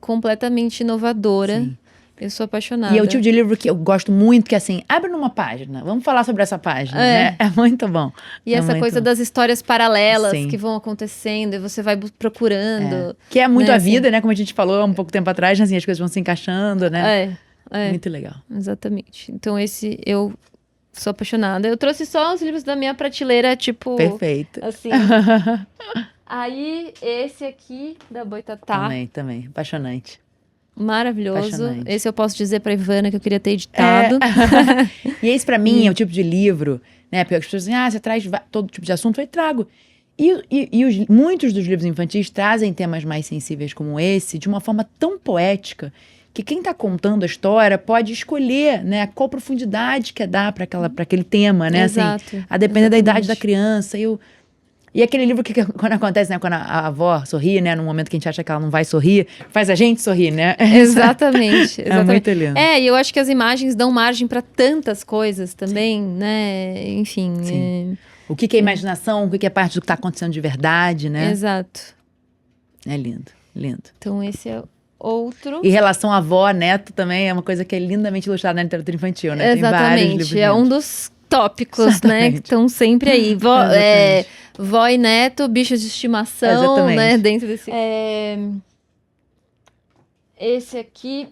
S1: completamente inovadora.
S2: Sim.
S1: Eu sou apaixonada.
S2: E é o tipo de livro que eu gosto muito, que assim, abre numa página, vamos falar sobre essa página, né? É muito bom.
S1: E essa coisa das histórias paralelas que vão acontecendo e você vai procurando.
S2: Que é muito a vida, né? Como a gente falou há um pouco tempo atrás, assim, as coisas vão se encaixando, né? Muito legal.
S1: Exatamente. Então esse eu sou apaixonada. Eu trouxe só os livros da minha prateleira, tipo...
S2: Perfeito.
S1: Assim. Aí, esse aqui, da Boitatá.
S2: Também. Apaixonante.
S1: Maravilhoso.
S2: Apaixonante.
S1: Esse eu posso dizer pra Ivana que eu queria ter editado.
S2: E esse pra mim é o tipo de livro, né? Porque as pessoas dizem, você traz todo tipo de assunto, eu trago. E muitos dos livros infantis trazem temas mais sensíveis como esse de uma forma tão poética que quem está contando a história pode escolher, né, qual profundidade quer dar para aquele tema, né?
S1: Exato.
S2: Assim, a depender da idade da criança. E aquele livro que quando acontece, né, quando a avó sorri, né, no momento que a gente acha que ela não vai sorrir, faz a gente sorrir, né?
S1: Exatamente.
S2: É muito lindo.
S1: E eu acho que as imagens dão margem para tantas coisas também, né? Enfim.
S2: Sim. O que é imaginação, o que é parte do que está acontecendo de verdade, né?
S1: Exato.
S2: É lindo, lindo.
S1: Então esse é outro.
S2: E relação avó-neto também é uma coisa que é lindamente ilustrada na literatura infantil, né?
S1: Exatamente.
S2: Tem vários livros
S1: é um dos tópicos, né? Que estão sempre aí. Vó e neto, bichos de estimação, né? Dentro desse... Esse aqui...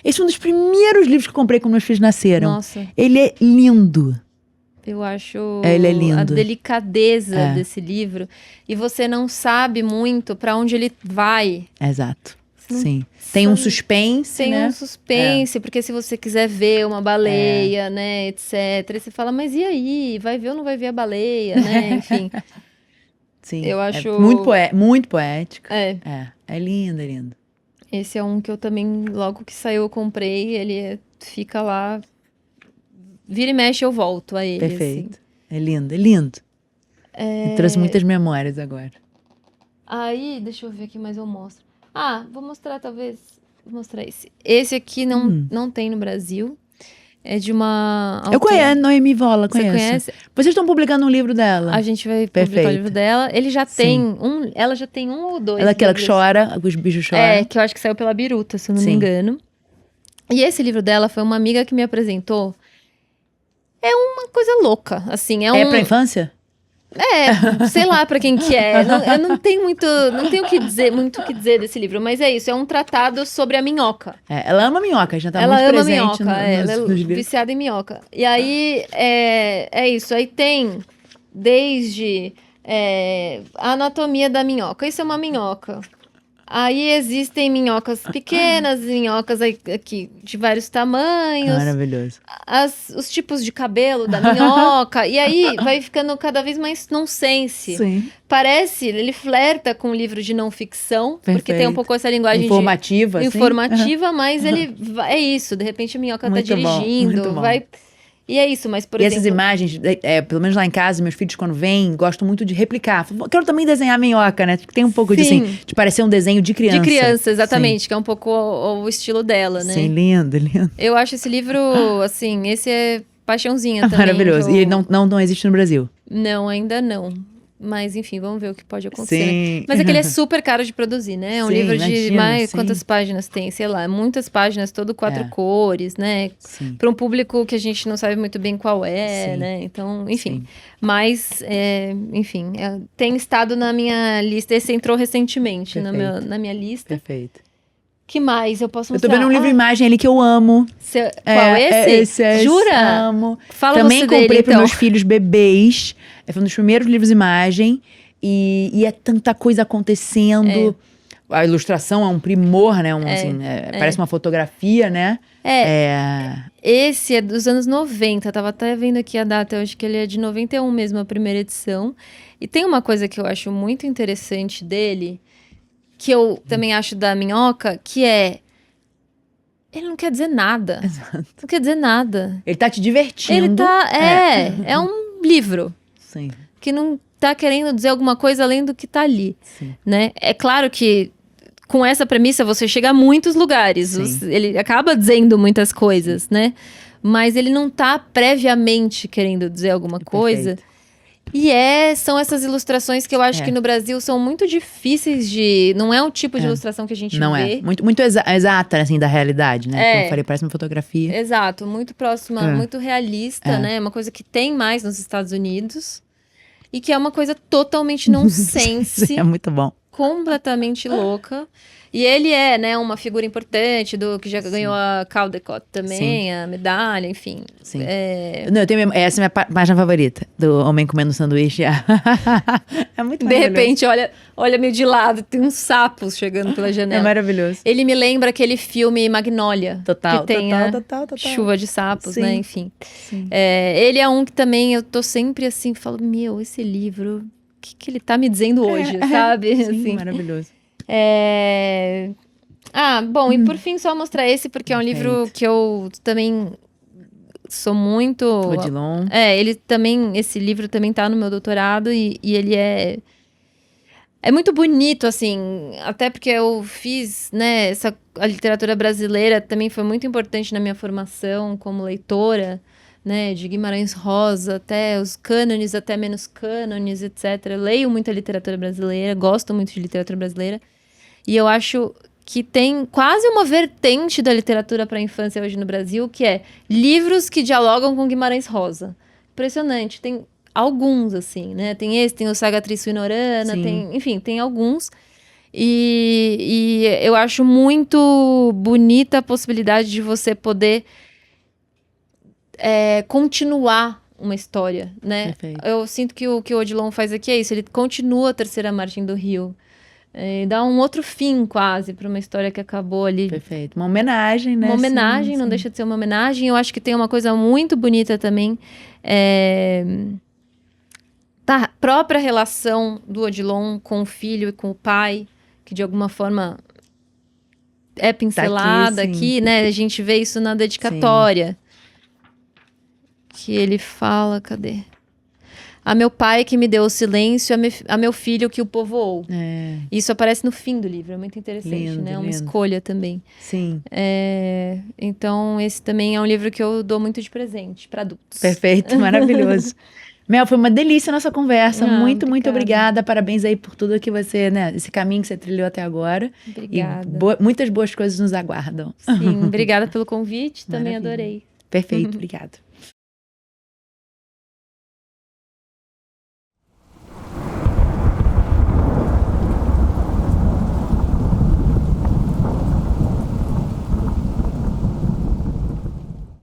S2: Esse é um dos primeiros livros que eu comprei quando meus filhos nasceram.
S1: Nossa.
S2: Ele é lindo.
S1: Eu acho
S2: ele é lindo.
S1: A delicadeza desse livro. E você não sabe muito para onde ele vai.
S2: Exato. Sim. Tem um suspense,
S1: Tem
S2: né?
S1: um suspense, porque se você quiser ver uma baleia, né, etc. E você fala, mas e aí? Vai ver ou não vai ver a baleia, né? Enfim.
S2: Sim.
S1: Eu acho...
S2: muito poético.
S1: É
S2: lindo, é lindo.
S1: Esse é um que eu também, logo que saiu, eu comprei. Ele fica lá... Vira e mexe, eu volto a ele.
S2: Perfeito.
S1: Assim.
S2: É lindo, é lindo. Me trouxe muitas memórias agora.
S1: Aí, deixa eu ver aqui, mas eu mostro. Vou mostrar, talvez. Vou mostrar esse. Esse aqui não tem no Brasil. É de uma...
S2: Eu conheço, Noemi Vola, conheço.
S1: Você conhece?
S2: Vocês estão publicando um livro dela.
S1: A gente vai publicar o livro dela. Ele já tem ela já tem um ou dois.
S2: Ela é aquela que chora, os bichos choram.
S1: Que eu acho que saiu pela Biruta, se eu não me engano. E esse livro dela foi uma amiga que me apresentou. É uma coisa louca, assim.
S2: É pra infância?
S1: Sei lá pra quem que é. Eu não tenho muito o que dizer desse livro, mas é isso, é um tratado sobre a minhoca.
S2: Ela ama minhoca, já tá
S1: muito
S2: presente.
S1: Ela ama minhoca, ela é viciada em minhoca. E aí, é isso, aí tem desde a anatomia da minhoca. Isso é uma minhoca. Aí existem minhocas pequenas, minhocas aqui de vários tamanhos.
S2: Maravilhoso.
S1: Os tipos de cabelo da minhoca. E aí vai ficando cada vez mais nonsense.
S2: Sim.
S1: Parece, ele flerta com um livro de não ficção.
S2: Perfeito.
S1: Porque tem um pouco essa linguagem
S2: informativa,
S1: informativa, mas ele é isso. De repente a minhoca tá dirigindo.
S2: Muito bom.
S1: E é isso, mas por exemplo...
S2: essas imagens, pelo menos lá em casa, meus filhos quando vêm, gostam muito de replicar. Quero também desenhar a minhoca, né? Tem um pouco de parecer um desenho de criança.
S1: De criança, exatamente, que é um pouco o estilo dela, né?
S2: Sim, lindo, lindo.
S1: Eu acho esse livro, assim, esse é paixãozinha também.
S2: Maravilhoso. E ele não existe no Brasil?
S1: Não, ainda não. Mas, enfim, vamos ver o que pode acontecer.
S2: Sim.
S1: Mas é que ele é super caro de produzir, né? É um
S2: Sim,
S1: livro de
S2: imagino, sim.
S1: quantas páginas tem? Sei lá, muitas páginas, todo 4 cores, né? Para um público que a gente não sabe muito bem qual é, né? Então, enfim.
S2: Sim.
S1: Mas, enfim, tem estado na minha lista. Esse entrou recentemente na minha lista.
S2: Perfeito.
S1: Que mais eu posso mostrar?
S2: Eu tô vendo um livro-imagem ali que eu amo.
S1: Qual, esse?
S2: Esse
S1: Jura?
S2: Amo.
S1: Fala
S2: Também
S1: você
S2: comprei
S1: dele,
S2: para
S1: então.
S2: meus filhos bebês. Foi um dos primeiros livros-imagem. E é tanta coisa acontecendo. A ilustração é um primor, né? Parece uma fotografia, né?
S1: Esse é dos anos 90. Tava até vendo aqui a data. Eu acho que ele é de 91 mesmo, a primeira edição. E tem uma coisa que eu acho muito interessante dele, que eu também acho da Minhoca, que é... Ele não quer dizer nada.
S2: Exato.
S1: Não quer dizer nada.
S2: Ele tá te divertindo.
S1: Ele tá... É um livro.
S2: Sim.
S1: Que não tá querendo dizer alguma coisa além do que tá ali.
S2: Sim.
S1: Né? É claro que com essa premissa você chega a muitos lugares. Ele acaba dizendo muitas coisas, né? Mas ele não tá previamente querendo dizer alguma coisa. E são essas ilustrações que eu acho que no Brasil são muito difíceis de... Não é um tipo de ilustração que a gente
S2: não
S1: vê.
S2: É. Muito exata, assim, da realidade, né? Como eu falei, parece uma fotografia.
S1: Exato. Muito próxima, muito realista, né? Uma coisa que tem mais nos Estados Unidos. E que é uma coisa totalmente nonsense.
S2: É muito bom.
S1: Completamente louca. E ele é, né, uma figura importante que já ganhou a Caldecott também, a medalha, enfim.
S2: Sim. Não, essa é a minha página favorita, do Homem Comendo Sanduíche. É muito
S1: De repente, olha-me de lado, tem uns sapos chegando pela janela.
S2: É maravilhoso.
S1: Ele me lembra aquele filme Magnolia.
S2: Total,
S1: que tem
S2: total.
S1: chuva de sapos, né, enfim. Ele é um que também eu tô sempre assim, falo, esse livro, o que ele tá me dizendo hoje, sabe?
S2: Sim,
S1: assim.
S2: Maravilhoso.
S1: Bom, e por fim só mostrar esse, porque é um livro que eu também sou muito...
S2: Odilon.
S1: Ele também, esse livro também tá no meu doutorado e ele é muito bonito, assim, até porque eu fiz, né, a literatura brasileira também foi muito importante na minha formação como leitora, né, de Guimarães Rosa, até os cânones, até menos cânones, etc. Eu leio muita literatura brasileira, gosto muito de literatura brasileira. E eu acho que tem quase uma vertente da literatura para a infância hoje no Brasil, que é livros que dialogam com Guimarães Rosa. Impressionante. Tem alguns, assim, né? Tem o Saga Trissuinorana, tem alguns. E eu acho muito bonita a possibilidade de você poder continuar uma história, né?
S2: Perfeito.
S1: Eu sinto que o Odilon faz aqui é isso. Ele continua a Terceira Margem do Rio. Dá um outro fim, quase, para uma história que acabou ali.
S2: Perfeito. Uma homenagem, né?
S1: Uma homenagem, não deixa de ser uma homenagem. Eu acho que tem uma coisa muito bonita também. Da própria relação do Odilon com o filho e com o pai, que de alguma forma é pincelada
S2: tá
S1: aqui, né? A gente vê isso na dedicatória. Que ele fala, cadê? A meu pai que me deu o silêncio, a meu filho que o povoou. Isso aparece no fim do livro, é muito interessante,
S2: lindo,
S1: né? É uma
S2: lindo.
S1: escolha também.
S2: Sim.
S1: Então, esse também é um livro que eu dou muito de presente para adultos.
S2: Perfeito, maravilhoso. Mel, foi uma delícia a nossa conversa. Muito obrigada. Parabéns aí por tudo que você, né? Esse caminho que você trilhou até agora.
S1: Obrigada.
S2: E muitas boas coisas nos aguardam.
S1: Sim, obrigada pelo convite. Também adorei.
S2: Perfeito, obrigada.